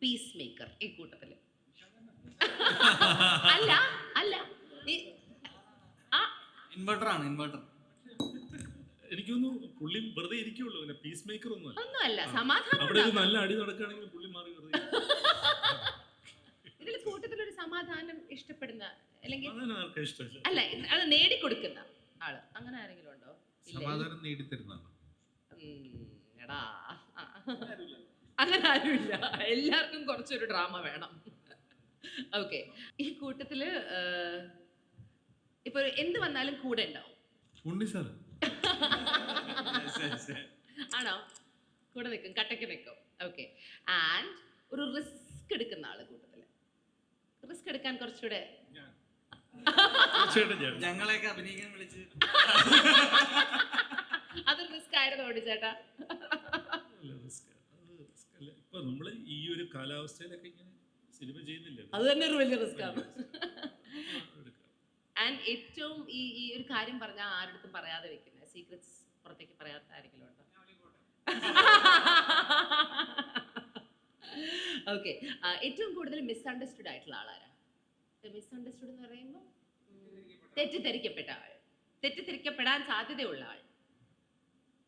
പീസ് മേക്കർ ഈ കൂട്ടത്തില്? അല്ല ഇൻവെർട്ടർ ആണ്. എനിക്കൊന്നും പുള്ളി വെറുതെ ഇരിക്കുള്ളൂ, പിന്നെ പീസ് മേക്കർ ഒന്നുമല്ല. സമാധാനം അവിടെ നല്ല അടി നടക്കുകയാണെങ്കിൽ പുള്ളി മാറി വെറുതെ ഇതിൽ കൂട്ടത്തിലൊരു സമാധാനം ഇഷ്ടപ്പെടുന്ന അല്ലെങ്കിൽ ഇഷ്ടമല്ല, അല്ല അത് നേടിക്കൊടുക്കുന്ന ആള് അങ്ങനെ ആരെങ്കിലും ഉണ്ടോ? സമാധാനം നേടിത്തരുന്നതാണ്. എടാ, അങ്ങനെ ആരുമില്ല. എല്ലാവർക്കും കുറച്ചൊരു ഡ്രാമ വേണം. ഓക്കെ, ഈ കൂട്ടത്തില് ഇപ്പൊ എന്ത് വന്നാലും കൂടെ ഉണ്ടാവും. ഉണ്ണി സാർ ആണോ? കൂടെ നിൽക്കും, കട്ടയ്ക്ക് നിൽക്കും. ഓക്കെ, ആൻഡ് ഒരു റിസ്ക് എടുക്കുന്ന ആള് കൂട്ടത്തില്. റിസ്ക് എടുക്കാൻ കുറച്ചുകൂടെ ഞങ്ങളെയൊക്കെ അഭിനയിക്കാൻ വിളിച്ച് അതൊരു റിസ്ക് ആയിരുന്നു ചേട്ടാ. നമ്മൾ ഈ ഒരു കാലാവസ്ഥയിലൊക്കെ ഇങ്ങനെ സിനിമ ചെയ്യുന്നില്ല. അത് തന്നെ ഒരു വലിയ റിസ്ക് ആണ്. ആൻഡ് ഏറ്റവും ഈ ഒരു കാര്യം പറഞ്ഞാൽ ആരുടെ പറയാതെ വെക്കുന്നത്, സീക്രറ്റ്സ് പുറത്തേക്ക് പറയാത്ത ആരെങ്കിലും ഉണ്ടോ? ഓക്കെ, ഏറ്റവും കൂടുതൽ മിസ്അണ്ടർസ്റ്റുഡ് ആയിട്ടുള്ള ആളാരാ? മിസ്അണ്ടർസ്റ്റുഡ് എന്ന് പറയുമ്പോൾ തെറ്റിദ്ധരിക്കപ്പെട്ട ആൾ, തെറ്റിദ്ധരിക്കപ്പെടാൻ സാധ്യതയുള്ള ആൾ,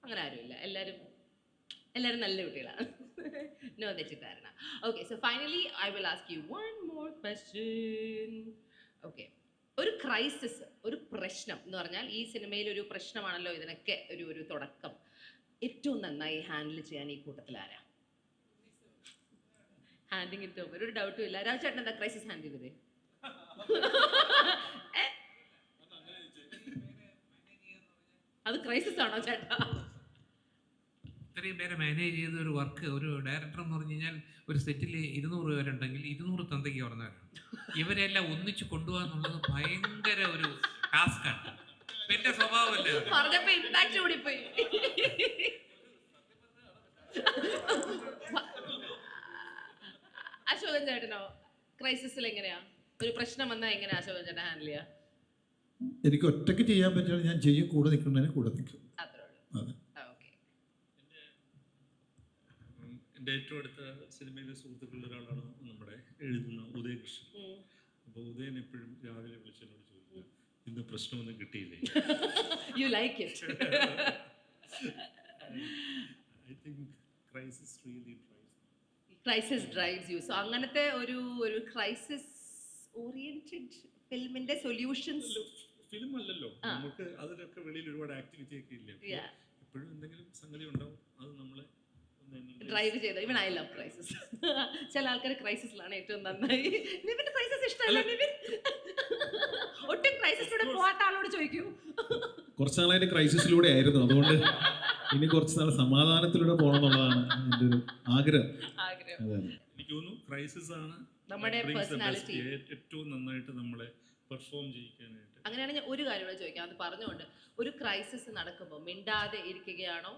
അങ്ങനെ ആരുമില്ല, എല്ലാവരും നല്ല കുട്ടികളാണ്. നോ തെറ്റിദ്ധാരണ. Okay, so finally I will ask you one more question. Okay, ഒരു ക്രൈസിസ്, ഒരു പ്രശ്നം എന്ന് പറഞ്ഞാൽ ഈ സിനിമയിൽ ഒരു പ്രശ്നമാണല്ലോ ഇതിനൊക്കെ ഒരു തുടക്കം. ഏറ്റവും നന്നായി ഹാൻഡിൽ ചെയ്യാൻ ഈ കൂട്ടത്തിൽ ആരാ? ഹാൻഡിങ് ഇറ്റ് ഓവർ, ഒരു ഡൗട്ടും ഇല്ല. രാജ് ചേട്ടൻ എന്താ ക്രൈസിസ് ഹാൻഡിൽ ചെയ്തത്? അത് ക്രൈസിസ് ആണോ ചേട്ടാ? ഇത്രയും പേരെ മാനേജ് ചെയ്ത ഒരു വർക്ക്, ഒരു ഡയറക്ടർ എന്ന് പറഞ്ഞു കഴിഞ്ഞാൽ ഒരു സെറ്റിൽ 200 പേരുണ്ടെങ്കിൽ 200 തന്തയ്ക്ക് പറഞ്ഞവരാണ്. ഇവരെല്ലാം ഒന്നിച്ച് കൊണ്ടുപോകാന്നുള്ളത് ഭയങ്കര ഒരു ടാസ്ക്കാണ്. എന്റെ സ്വഭാവമല്ലേ പറഞ്ഞപ്പോ ഇമ്പാക്ട് കൂടിപ്പോയി. അശോകൻ ചേട്ടനോ ക്രൈസിസിൽ എങ്ങനെയാ? ഒരു പ്രശ്നം വന്നാൽ എങ്ങനെയാ അശോകൻ ചേട്ടൻ ഹാൻഡിൽ ചെയ്യാ? എനിക്ക് ഒറ്റയ്ക്ക് ചെയ്യാൻ പറ്റുകയാണെങ്കിൽ ഞാൻ ചെയ്യും, കൂടെ നിൽക്കുന്നതിന് കൂടെ നിൽക്കും. അത്രേ ഉള്ളൂ. അതെ. എൻ്റെ ഏറ്റവും അടുത്ത സിനിമയിലെ സുഹൃത്തുക്കളിൽ ഒരാളാണ് നമ്മുടെ എഴുതുന്ന ഉദയകൃഷ്ണൻ. അപ്പോൾ ഉദയൻ എപ്പോഴും രാവിലെ വിളിച്ചെന്നോട് ചോദിക്കും, ഇന്ന് പ്രശ്നമൊന്നും കിട്ടിയില്ലേ? You like it. I think crisis really drives. Crisis drives you. So അങ്ങനത്തെ ഒരു ക്രൈസിസ് ഓറിയന്റഡ് ഫിലിമിന്റെ സൊല്യൂഷൻസ്. ഫിലിം അല്ലല്ലോ, നമുക്ക് അതിലൊക്കെ വെളിയിൽ ഒരുപാട് ആക്ടിവിറ്റി ഒക്കെ ഇല്ലേ? എപ്പോഴും എന്തെങ്കിലും സംഗതി ഉണ്ടാവും, അത് നമ്മളെ ഡ്രൈവ് ചെയ്ത്. ഇവൻ ഐ ലവ് ക്രൈസിസ്. ചില ആൾക്കാർ ക്രൈസിസിലാണ് ഏറ്റവും നന്നായി. നിവിന്റെ ക്രൈസിസ് ഇഷ്ടമല്ല നിവിൻ? ഒട്ടും ക്രൈസിസിലൂടെ പോകാത്ത ആളോട് ചോദിക്കൂ. കുറച്ച് നാളായിട്ട് ക്രൈസിസിലൂടെ ആയിരുന്നു, അതുകൊണ്ട് ഇനി കുറച്ച് നാൾ സമാധാനത്തിലൂടെ പോകണം എന്നുള്ളതാണ് എൻ്റെ ഒരു ആഗ്രഹം. എനിക്ക് തോന്നുന്നു ക്രൈസിസ് ആണ് നമ്മുടെ പേഴ്സണാലിറ്റി ഏറ്റവും നന്നായിട്ട് നമ്മളെ പെർഫോം ചെയ്യിക്കാനായിട്ട്. അങ്ങനെയാണ് ഞാൻ ഒരു കാര്യം കൂടെ ചോദിക്കാം, അത് പറഞ്ഞുകൊണ്ട്. ഒരു ക്രൈസിസ് നടക്കുമ്പോൾ മിണ്ടാതെ ഇരിക്കുകയാണോ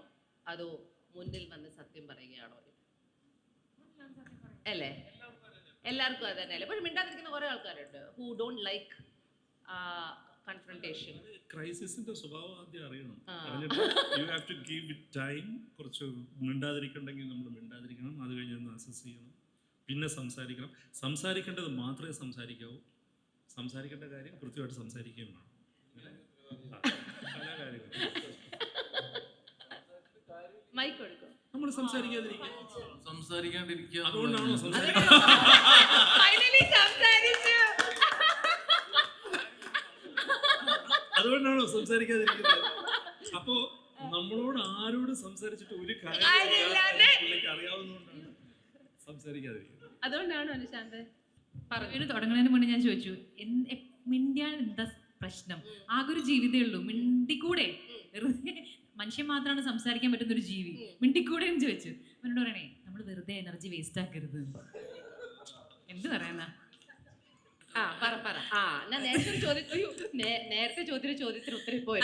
അതോ മുന്നിൽ വന്ന് സത്യം പറയുകയാണോ? അല്ലേ, എല്ലാവർക്കും അത് തന്നെയല്ലേ. പക്ഷെ മിണ്ടാതിരിക്കുന്ന കുറെ ആൾക്കാരുണ്ട് ഹൂ ഡോണ്ട് ലൈക്ക് കൺഫ്രണ്ടേഷൻ. ക്രൈസിസിന്റെ സ്വഭാവം ആദ്യം അറിയണം. You have to give it time. കുറച്ച് മിണ്ടാതിരിക്കണ്ടെങ്കിൽ നമ്മൾ മിണ്ടാതിരിക്കണം, അത് കഴിഞ്ഞ് ഒന്ന് അസസ് ചെയ്യണം, പിന്നെ സംസാരിക്കണം. സംസാരിക്കേണ്ടത് മാത്രമേ സംസാരിക്കാവൂ, സംസാരിക്കേണ്ട കാര്യം കൃത്യമായിട്ട് സംസാരിക്കുകയും വേണം. പല കാര്യങ്ങളും നമ്മൾ സംസാരിക്കാതിരിക്കുക. അതുകൊണ്ടാണോ സംസാരിക്കാതിരിക്കുന്നത്? അപ്പോ നമ്മളോട് ആരോട് സംസാരിച്ചിട്ട് ഒരു കാര്യം അറിയാവുന്നതുകൊണ്ടാണ് സംസാരിക്കാതിരിക്കുന്നത്. അതുകൊണ്ടാണോ അനുശാന്ത് പറഞ്ഞു? തുടങ്ങുന്നതിന് മുന്നേ ഞാൻ ചോദിച്ചു, മിണ്ടിയാൻ എന്താ പ്രശ്നം? ആകെ ഒരു ജീവിതമേ ഉള്ളൂ, മിണ്ടിക്കൂടെ? വെറുതെ മനുഷ്യൻ മാത്രമാണ് സംസാരിക്കാൻ പറ്റുന്ന ഒരു ജീവി, മിണ്ടിക്കൂടെ എന്ന് ചോദിച്ചു. അവനോട് പറയണേ, നമ്മൾ വെറുതെ എനർജി വേസ്റ്റ് ആക്കരുത്. എന്ത് പറയാനാ?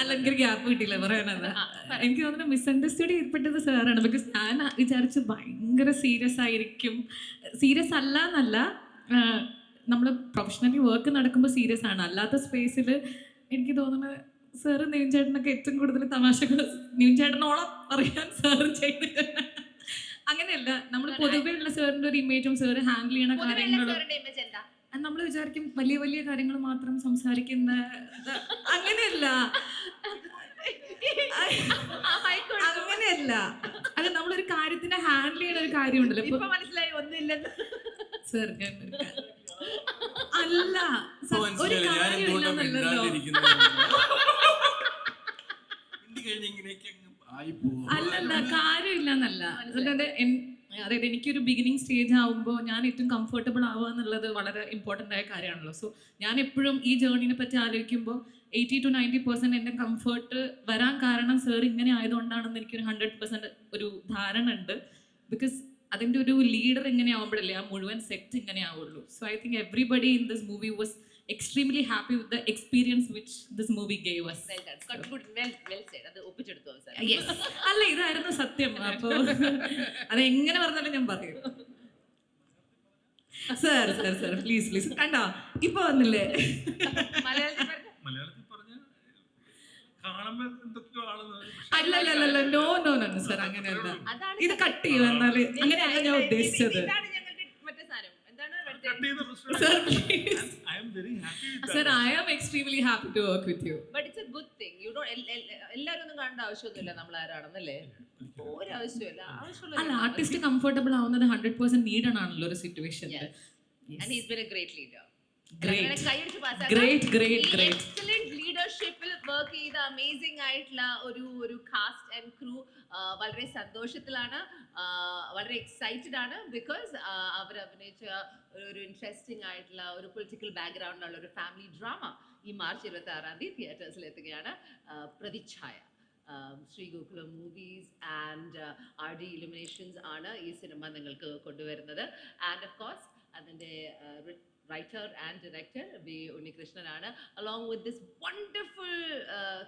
അല്ല, എനിക്കൊരു ഗ്യാപ്പ് കിട്ടിയില്ല പറയാനത്. എനിക്ക് തോന്നുന്നു മിസ്അണ്ടർസ്റ്റാൻഡ് ഏർപ്പെട്ടത് സാറാണ്. ബിക്കോസ് ഞാൻ വിചാരിച്ചു ഭയങ്കര സീരിയസ് ആയിരിക്കും. സീരിയസ് അല്ല എന്നല്ല, നമ്മൾ പ്രൊഫഷണലി വർക്ക് നടക്കുമ്പോൾ സീരിയസ് ആണ്. അല്ലാത്ത സ്പേസിൽ എനിക്ക് തോന്നുന്നത് സാറ് നിവിൻ ചേട്ടനൊക്കെ ഏറ്റവും കൂടുതൽ തമാശകൾ നിവിൻ ചേട്ടനോളം പറയാൻ സാറ് ചെയ്തിട്ടുണ്ട്. അങ്ങനെയല്ല, നമ്മൾ പൊതുവേ ഉള്ള സാറിൻ്റെ ഒരു ഇമേജും സാറ് ഹാൻഡിൽ ചെയ്യണ കാര്യങ്ങളും നമ്മൾ വിചാരിക്കും വലിയ വലിയ കാര്യങ്ങൾ മാത്രം സംസാരിക്കുന്ന. അങ്ങനെയല്ല, അങ്ങനെയല്ല. അത് നമ്മളൊരു കാര്യത്തിനെ ഹാൻഡിൽ ചെയ്യണ ഒരു കാര്യമുണ്ടല്ലോ. ഇപ്പൊ മനസ്സിലായി ഒന്നുമില്ലെന്ന് സാർ. ഞാൻ അല്ല, ഒരു കാര്യമില്ലെന്നല്ലോ. അല്ലല്ല, കാര്യമില്ലെന്നല്ല. അതായത് എനിക്കൊരു ബിഗിനിങ് സ്റ്റേജ് ആവുമ്പോൾ ഞാൻ ഏറ്റവും കംഫർട്ടബിൾ ആവുക എന്നുള്ളത് വളരെ ഇമ്പോർട്ടൻ്റ് ആയ കാര്യമാണല്ലോ. സോ ഞാൻ എപ്പോഴും ഈ ജേർണിനെ പറ്റി ആലോചിക്കുമ്പോൾ 80 to 90% എൻ്റെ കംഫർട്ട് വരാൻ കാരണം സാർ ഇങ്ങനെ ആയതുകൊണ്ടാണെന്ന് എനിക്കൊരു 100% ഒരു ധാരണ ഉണ്ട്. ബിക്കോസ് അതിൻ്റെ ഒരു ലീഡർ ഇങ്ങനെ ആവുമ്പോഴല്ലേ ആ മുഴുവൻ സെറ്റ് ഇങ്ങനെ ആവുള്ളൂ. So I think everybody in this movie was extremely happy with the experience which this movie gave us. Well said. അത് ഒപ്പിച്ചെടുത്തു. അല്ല, ഇതായിരുന്നു സത്യം. അപ്പോൾ അത് എങ്ങനെ പറഞ്ഞാലും ഞാൻ പറയും. സാർ പ്ലീസ് കണ്ടോ ഇപ്പൊ വന്നില്ലേ? മലയാളത്തിൽ പറഞ്ഞ മലയാളത്തിൽ പറഞ്ഞ കാണുമ്പോൾ എന്തൊക്കെയോ ആളെന്ന് അല്ലല്ലല്ല നോ സാർ അങ്ങനെയല്ല. അതാണ് ഇത് കട്ട് ചെയ്യും എന്നാല് അങ്ങനെയല്ല ഞാൻ ഉദ്ദേശിച്ചത്. ഇതാണ് ഞങ്ങൾക്ക് മറ്റേ സാധനം എന്താണ് Sir, please. I am very happy with Sir, that. I am extremely happy to work with you. But it's A good thing. You don't എല്ലാവരും ഒന്നും കാണേണ്ട ആവശ്യമൊന്നുമില്ല നമ്മൾ ആരാണെന്നല്ലേ. ഒരു ആവശ്യമില്ല. അല്ല ആർട്ടിസ്റ്റ് കംഫർട്ടബിൾ ആവുന്നത് 100% നീഡഡ് ആണല്ലോ ഒരു സിറ്റുവേഷനിൽ. And he's been a great leader. Great. കൈയടിച്ച് പാസ്സാക്കാം. Great. എക്സലന്റ് ലീഡർഷിപ്പിൽ വർക്ക് ചെയ്ത അമേസിംഗ് ആയിട്ടുള്ള ഒരു കാസ്റ്റ് ആൻഡ് ക്രൂ വളരെ സന്തോഷത്തിലാണ്, വളരെ എക്സൈറ്റഡ് ആണ്. ബിക്കോസ് അവർ അഭിനയിച്ച ഒരു ഇൻട്രസ്റ്റിംഗ് ആയിട്ടുള്ള ഒരു പൊളിറ്റിക്കൽ ബാക്ക്ഗ്രൗണ്ടിലുള്ള ഒരു ഫാമിലി ഡ്രാമ ഈ മാർച്ച് 26 തിയേറ്റേഴ്സിൽ എത്തുകയാണ്. പ്രതിച്ഛായ Sree Gokulam movies and RD illuminations ആണ് ഈ സിനിമ നിങ്ങൾക്ക് കൊണ്ടുവരുന്നത്. ആൻഡ് ഓഫ് കോഴ്സ് അതിൻ്റെ writer and director B. Unnikrishnan along with this wonderful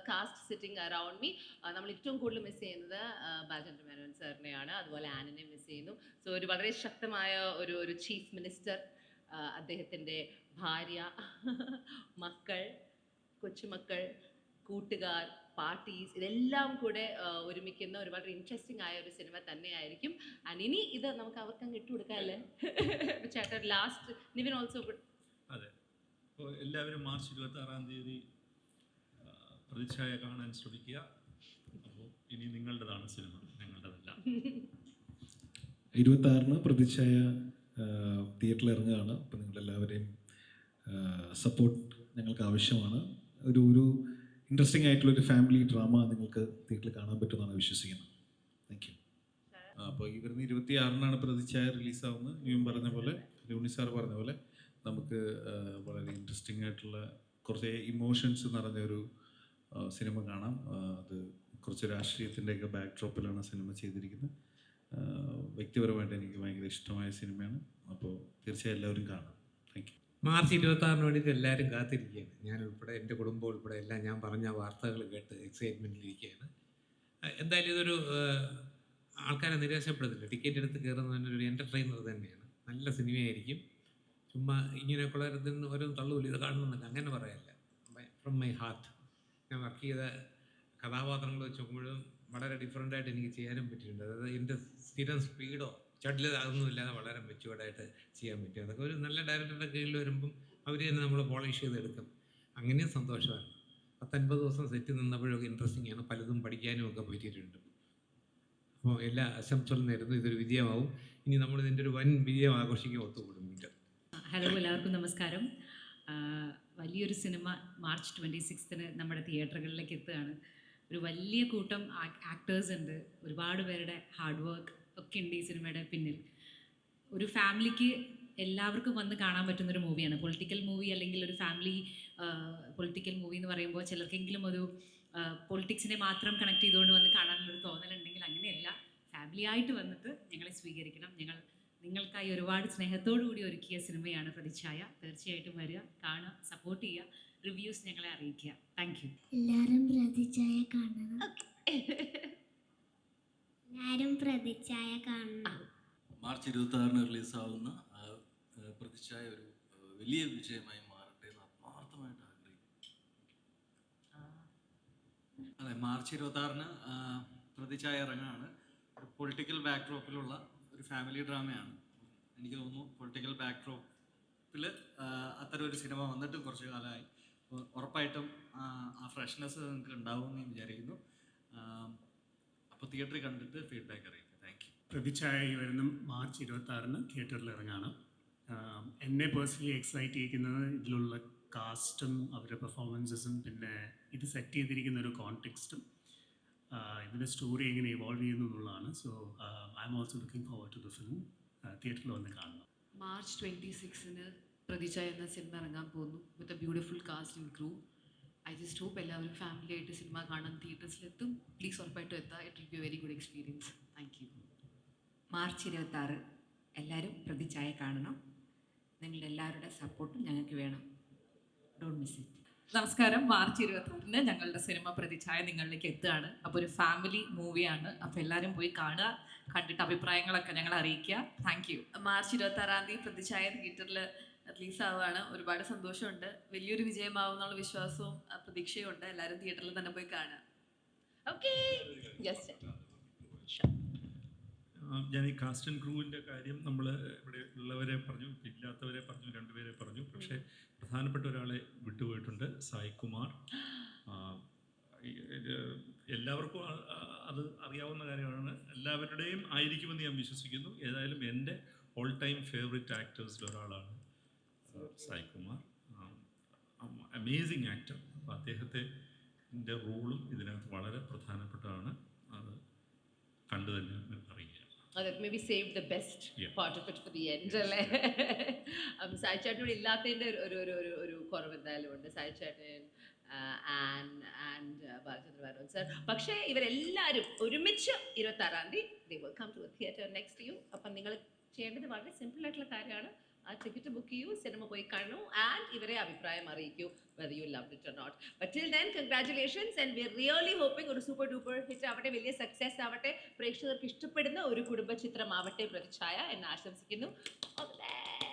cast sitting around me. നമ്മൾ ഏറ്റവും കൂടുതൽ മിസ് ചെയ്യുന്നത് ബാലചന്ദ്ര മേനോൻ സാറിനെയാണ്, അതുപോലെ ആനിനെ മിസ് ചെയ്യുന്നു. സോ ഒരു വളരെ ശക്തമായ ഒരു ചീഫ് മിനിസ്റ്റർ, അദ്ദേഹത്തിൻ്റെ ഭാര്യ, മക്കൾ, കൊച്ചുമക്കൾ, കൂട്ടുകാർ, പാർട്ടീസ്, ഇതെല്ലാം കൂടെ ഒരുമിക്കുന്ന ഒരു വളരെ ഇൻട്രസ്റ്റിംഗ് ആയ ഒരു സിനിമ തന്നെയായിരിക്കും. ആൻഡ് ഇനി ഇത് നമുക്ക് അവർക്ക് അങ്ങ് ഇട്ടുകൊടുക്കാം അല്ലേ ചേട്ടൻ? Last Nivin also. അതെ, അപ്പോൾ എല്ലാവരും മാർച്ച് 26 പ്രതിച്ഛായ കാണാൻ ശ്രമിക്കുക. അപ്പോൾ ഇനി നിങ്ങളുടേതാണ് സിനിമ, ഞങ്ങളുടേതല്ല. 26 പ്രതിച്ഛായ തിയേറ്ററിൽ ഇറങ്ങുകയാണ്. അപ്പോൾ നിങ്ങളെല്ലാവരെയും സപ്പോർട്ട് ഞങ്ങൾക്ക് ആവശ്യമാണ്. ഒരു ഇൻട്രസ്റ്റിംഗ് ആയിട്ടുള്ളൊരു ഫാമിലി ഡ്രാമ നിങ്ങൾക്ക് തിയേറ്ററിൽ കാണാൻ പറ്റുമെന്നാണ് വിശ്വസിക്കുന്നത്. Thank you. അപ്പോൾ ഈ വരുന്ന 26 പ്രതിച്ഛായ റിലീസാവുന്നത്. നീയും പറഞ്ഞ പോലെ, ഉണ്ണി സാർ പറഞ്ഞ പോലെ നമുക്ക് വളരെ ഇൻട്രസ്റ്റിംഗ് ആയിട്ടുള്ള കുറച്ച് ഇമോഷൻസ് നിറഞ്ഞൊരു സിനിമ കാണാം. അത് കുറച്ച് രാഷ്ട്രീയത്തിൻ്റെയൊക്കെ ബാക്ക് ഡ്രോപ്പിലാണ് സിനിമ ചെയ്തിരിക്കുന്നത്. വ്യക്തിപരമായിട്ട് എനിക്ക് ഭയങ്കര ഇഷ്ടമായ സിനിമയാണ്. അപ്പോൾ തീർച്ചയായും എല്ലാവരും കാണാം. Thank you. മാർച്ച് 26 വേണ്ടിയിട്ട് എല്ലാവരും കാത്തിരിക്കുകയാണ്. ഞാൻ ഉൾപ്പെടെ, എൻ്റെ കുടുംബം ഉൾപ്പെടെ എല്ലാം ഞാൻ പറഞ്ഞ വാർത്തകൾ കേട്ട് എക്സൈറ്റ്മെൻറ്റിലിരിക്കുകയാണ്. എന്തായാലും ഇതൊരു ആൾക്കാരെ നിരാശപ്പെടുത്തില്ല. ടിക്കറ്റ് എടുത്ത് കയറുന്നതിൻ്റെ ഒരു എൻ്റർടൈനർ തന്നെയാണ്. നല്ല സിനിമയായിരിക്കും. ചുമ്മാ ഇങ്ങനെയൊക്കെയുള്ള ഓരോ തള്ളൂല്ല ഇത് കാണണമെന്നല്ല, അങ്ങനെ പറയല്ല. From my heart. ഞാൻ വർക്ക് ചെയ്ത കഥാപാത്രങ്ങൾ വെച്ച് നോക്കുമ്പോഴും വളരെ ഡിഫറെൻ്റായിട്ട് എനിക്ക് ചെയ്യാനും പറ്റിയിട്ടുണ്ട്. അതായത് എൻ്റെ സ്ഥിരം സ്പീഡോ ചട്ടിലതൊന്നുമില്ലാതെ വളരെ മെച്ചുവേർഡായിട്ട് ചെയ്യാൻ പറ്റും. അതൊക്കെ ഒരു നല്ല ഡയറക്ടറുടെ കീഴിൽ വരുമ്പം അവർ തന്നെ നമ്മൾ പോളിഷ് ചെയ്തെടുക്കും. അങ്ങനെയും സന്തോഷമാണ്. 10-50 ദിവസം സെറ്റ് നിന്നപ്പോഴൊക്കെ ഇൻട്രസ്റ്റിംഗ് ആണ്. പലതും പഠിക്കാനും ഒക്കെ പറ്റിയിട്ടുണ്ട്. അപ്പോൾ എല്ലാ ആശംസകളും നേരുന്നു. ഇതൊരു വിജയമാവും. ഇനി നമ്മൾ ഇതിൻ്റെ ഒരു വൻ വിജയം ആഘോഷിക്കാൻ ഒത്തുകൂടും. ഹലോ, എല്ലാവർക്കും നമസ്കാരം. വലിയൊരു സിനിമ മാർച്ച് 26 നമ്മുടെ തിയേറ്ററുകളിലേക്ക് എത്തുകയാണ്. ഒരു വലിയ കൂട്ടം ആക്ടേഴ്സ് ഉണ്ട്. ഒരുപാട് പേരുടെ ഹാർഡ് വർക്ക് ഒക്കെ ഉണ്ട് ഈ സിനിമയുടെ പിന്നിൽ. ഒരു ഫാമിലിക്ക് എല്ലാവർക്കും വന്ന് കാണാൻ പറ്റുന്നൊരു മൂവിയാണ്. പൊളിറ്റിക്കൽ മൂവി അല്ലെങ്കിൽ ഒരു ഫാമിലി പൊളിറ്റിക്കൽ മൂവി എന്ന് പറയുമ്പോൾ ചിലർക്കെങ്കിലും ഒരു പൊളിറ്റിക്സിനെ മാത്രം കണക്ട് ചെയ്തുകൊണ്ട് വന്ന് കാണാനുള്ളൊരു തോന്നലുണ്ടെങ്കിൽ അങ്ങനെയല്ല. ഫാമിലിയായിട്ട് വന്നിട്ട് ഞങ്ങളെ സ്വീകരിക്കണം. ഞങ്ങൾ നിങ്ങൾക്കായി ഒരുപാട് സ്നേഹത്തോടു കൂടി ഒരുക്കിയ സിനിമയാണ് പ്രതിച്ഛായ. തീർച്ചയായിട്ടും വരിക, കാണുക, സപ്പോർട്ട് ചെയ്യുക, റിവ്യൂസ് ഞങ്ങളെ അറിയിക്കുക. Thank you. എല്ലാവരും പ്രതിച്ഛായ കാണണം. എല്ലാവരും പ്രതിച്ഛായ കാണണം. മാർച്ച് 26 റിലീസാവുന്ന പ്രതിച്ഛായ ഒരു വലിയ വിജയമായി മാറട്ടെ എന്ന് ആത്മാർത്ഥമായിട്ട് ആഗ്രഹിക്കുന്നു. അതെ, മാർച്ച് 26 പ്രതിച്ഛായ ഇറങ്ങാണ്. ഒരു പൊളിറ്റിക്കൽ ബാക്ക്ഡ്രോപ്പിലുള്ള ഒരു ഫാമിലി ഡ്രാമയാണ്. എനിക്ക് തോന്നുന്നു പൊളിറ്റിക്കൽ ബാക്ക്ഡ്രോപ്പിൽ അത്തരം ഒരു സിനിമ വന്നിട്ട് കുറച്ച് കാലമായി. ഉറപ്പായിട്ടും ആ ഫ്രഷ്നെസ് നിങ്ങൾക്ക് ഉണ്ടാവുമെന്ന് ഞാൻ വിചാരിക്കുന്നു. അപ്പോൾ തിയേറ്ററിൽ കണ്ടിട്ട് ഫീഡ്ബാക്ക് അറിയിക്കുക. Thank you. പ്രതിച്ഛായ ഈ വരുന്ന മാർച്ച് 26 തിയേറ്ററിൽ ഇറങ്ങാണ്. എന്നെ പേഴ്സണലി എക്സൈറ്റ് ചെയ്യിക്കുന്നത് ഇതിലുള്ള കാസ്റ്റും അവരുടെ പെർഫോമൻസസും പിന്നെ ഇത് സെറ്റ് ചെയ്തിരിക്കുന്ന ഒരു കോണ്ടെക്സ്റ്റും ഇതിൻ്റെ സ്റ്റോറി എങ്ങനെ ഇവോൾവ് ചെയ്യുന്നു എന്നുള്ളതാണ്. So I am also looking forward to the film. തിയേറ്ററിൽ വന്ന് കാണണം. മാർച്ച് 26 പ്രതിച്ഛായ എന്ന സിനിമ ഇറങ്ങാൻ പോകുന്നു with a beautiful cast and crew. I just hope എല്ലാവരും ഫാമിലി ആയിട്ട് സിനിമ കാണാൻ തിയേറ്റേഴ്സിലെത്തും. പ്ലീസ് ഉറപ്പായിട്ടും എത്താം. It will be a very good experience. Thank you. March 26 എല്ലാവരും പ്രതിച്ഛായ കാണണം. നിങ്ങളുടെ എല്ലാവരുടെ സപ്പോർട്ടും ഞങ്ങൾക്ക് വേണം. Don't miss it. നമസ്കാരം. മാർച്ച് 26 ഞങ്ങളുടെ സിനിമ പ്രതിച്ഛായ നിങ്ങളിലേക്ക് എത്തുകയാണ്. അപ്പോൾ ഒരു ഫാമിലി മൂവിയാണ്. അപ്പോൾ എല്ലാവരും പോയി കാണുക, കണ്ടിട്ട് അഭിപ്രായങ്ങളൊക്കെ ഞങ്ങളെ അറിയിക്കുക. Thank you. മാർച്ച് 26 പ്രതിച്ഛായ തിയേറ്ററിൽ റിലീസ് ആവുകയാണ്. ഒരുപാട് സന്തോഷമുണ്ട്. വലിയൊരു വിജയമാവും എന്നുള്ള വിശ്വാസവും പ്രതീക്ഷയും ഉണ്ട്. എല്ലാവരും തിയേറ്ററിൽ തന്നെ പോയി കാണുക. ഓക്കെ, ഞാൻ ഈ കാസ്റ്റ് ആൻഡ് ക്രൂവിൻ്റെ കാര്യം നമ്മൾ ഇവിടെ ഉള്ളവരെ പറഞ്ഞു, ഇല്ലാത്തവരെ പറഞ്ഞു, രണ്ടുപേരെ പറഞ്ഞു. പക്ഷേ പ്രധാനപ്പെട്ട ഒരാളെ വിട്ടുപോയിട്ടുണ്ട്, സായ് കുമാർ. എല്ലാവർക്കും അത് അറിയാവുന്ന കാര്യമാണ്, എല്ലാവരുടെയും ആയിരിക്കുമെന്ന് ഞാൻ വിശ്വസിക്കുന്നു. ഏതായാലും എൻ്റെ ഓൾ ടൈം ഫേവറേറ്റ് ആക്ടേഴ്സിൽ ഒരാളാണ് സായ് കുമാർ. Amazing actor. അപ്പോൾ അദ്ദേഹത്തിൻ്റെ റോളും ഇതിനകത്ത് വളരെ പ്രധാനപ്പെട്ടതാണ്. അത് കണ്ടു തന്നെ അറിയുക. maybe save the best part of it for the end അല്ലേ? സായി ചേട്ടനോട് ഇല്ലാത്തതിൻ്റെ ഒരു കുറവ് എന്തായാലും ഉണ്ട്. സായി ചേട്ടൻ ആൻഡ് ബാലചന്ദ്ര മേനോൻ സർ. പക്ഷേ ഇവരെല്ലാവരും ഒരുമിച്ച് 26 they will come to the theatre next to you. അപ്പം നിങ്ങൾ ചെയ്യേണ്ടത് വളരെ സിമ്പിൾ ആയിട്ടുള്ള കാര്യമാണ്. ആ ടിക്കറ്റ് ബുക്ക് ചെയ്യൂ, സിനിമ പോയി കാണൂ, ആൻഡ് ഇവരെ അഭിപ്രായം അറിയിക്കൂ, whether you loved it or not. But till then, congratulations, and we're really hoping ഒരു സൂപ്പർ ഡൂപ്പർ ഹിറ്റ് ആവട്ടെ, വലിയ സക്സസ് ആവട്ടെ, പ്രേക്ഷകർക്ക് ഇഷ്ടപ്പെടുന്ന ഒരു കുടുംബ ചിത്രമാവട്ടെ പ്രതിച്ഛായ എന്ന് ആശംസിക്കുന്നു. All the best.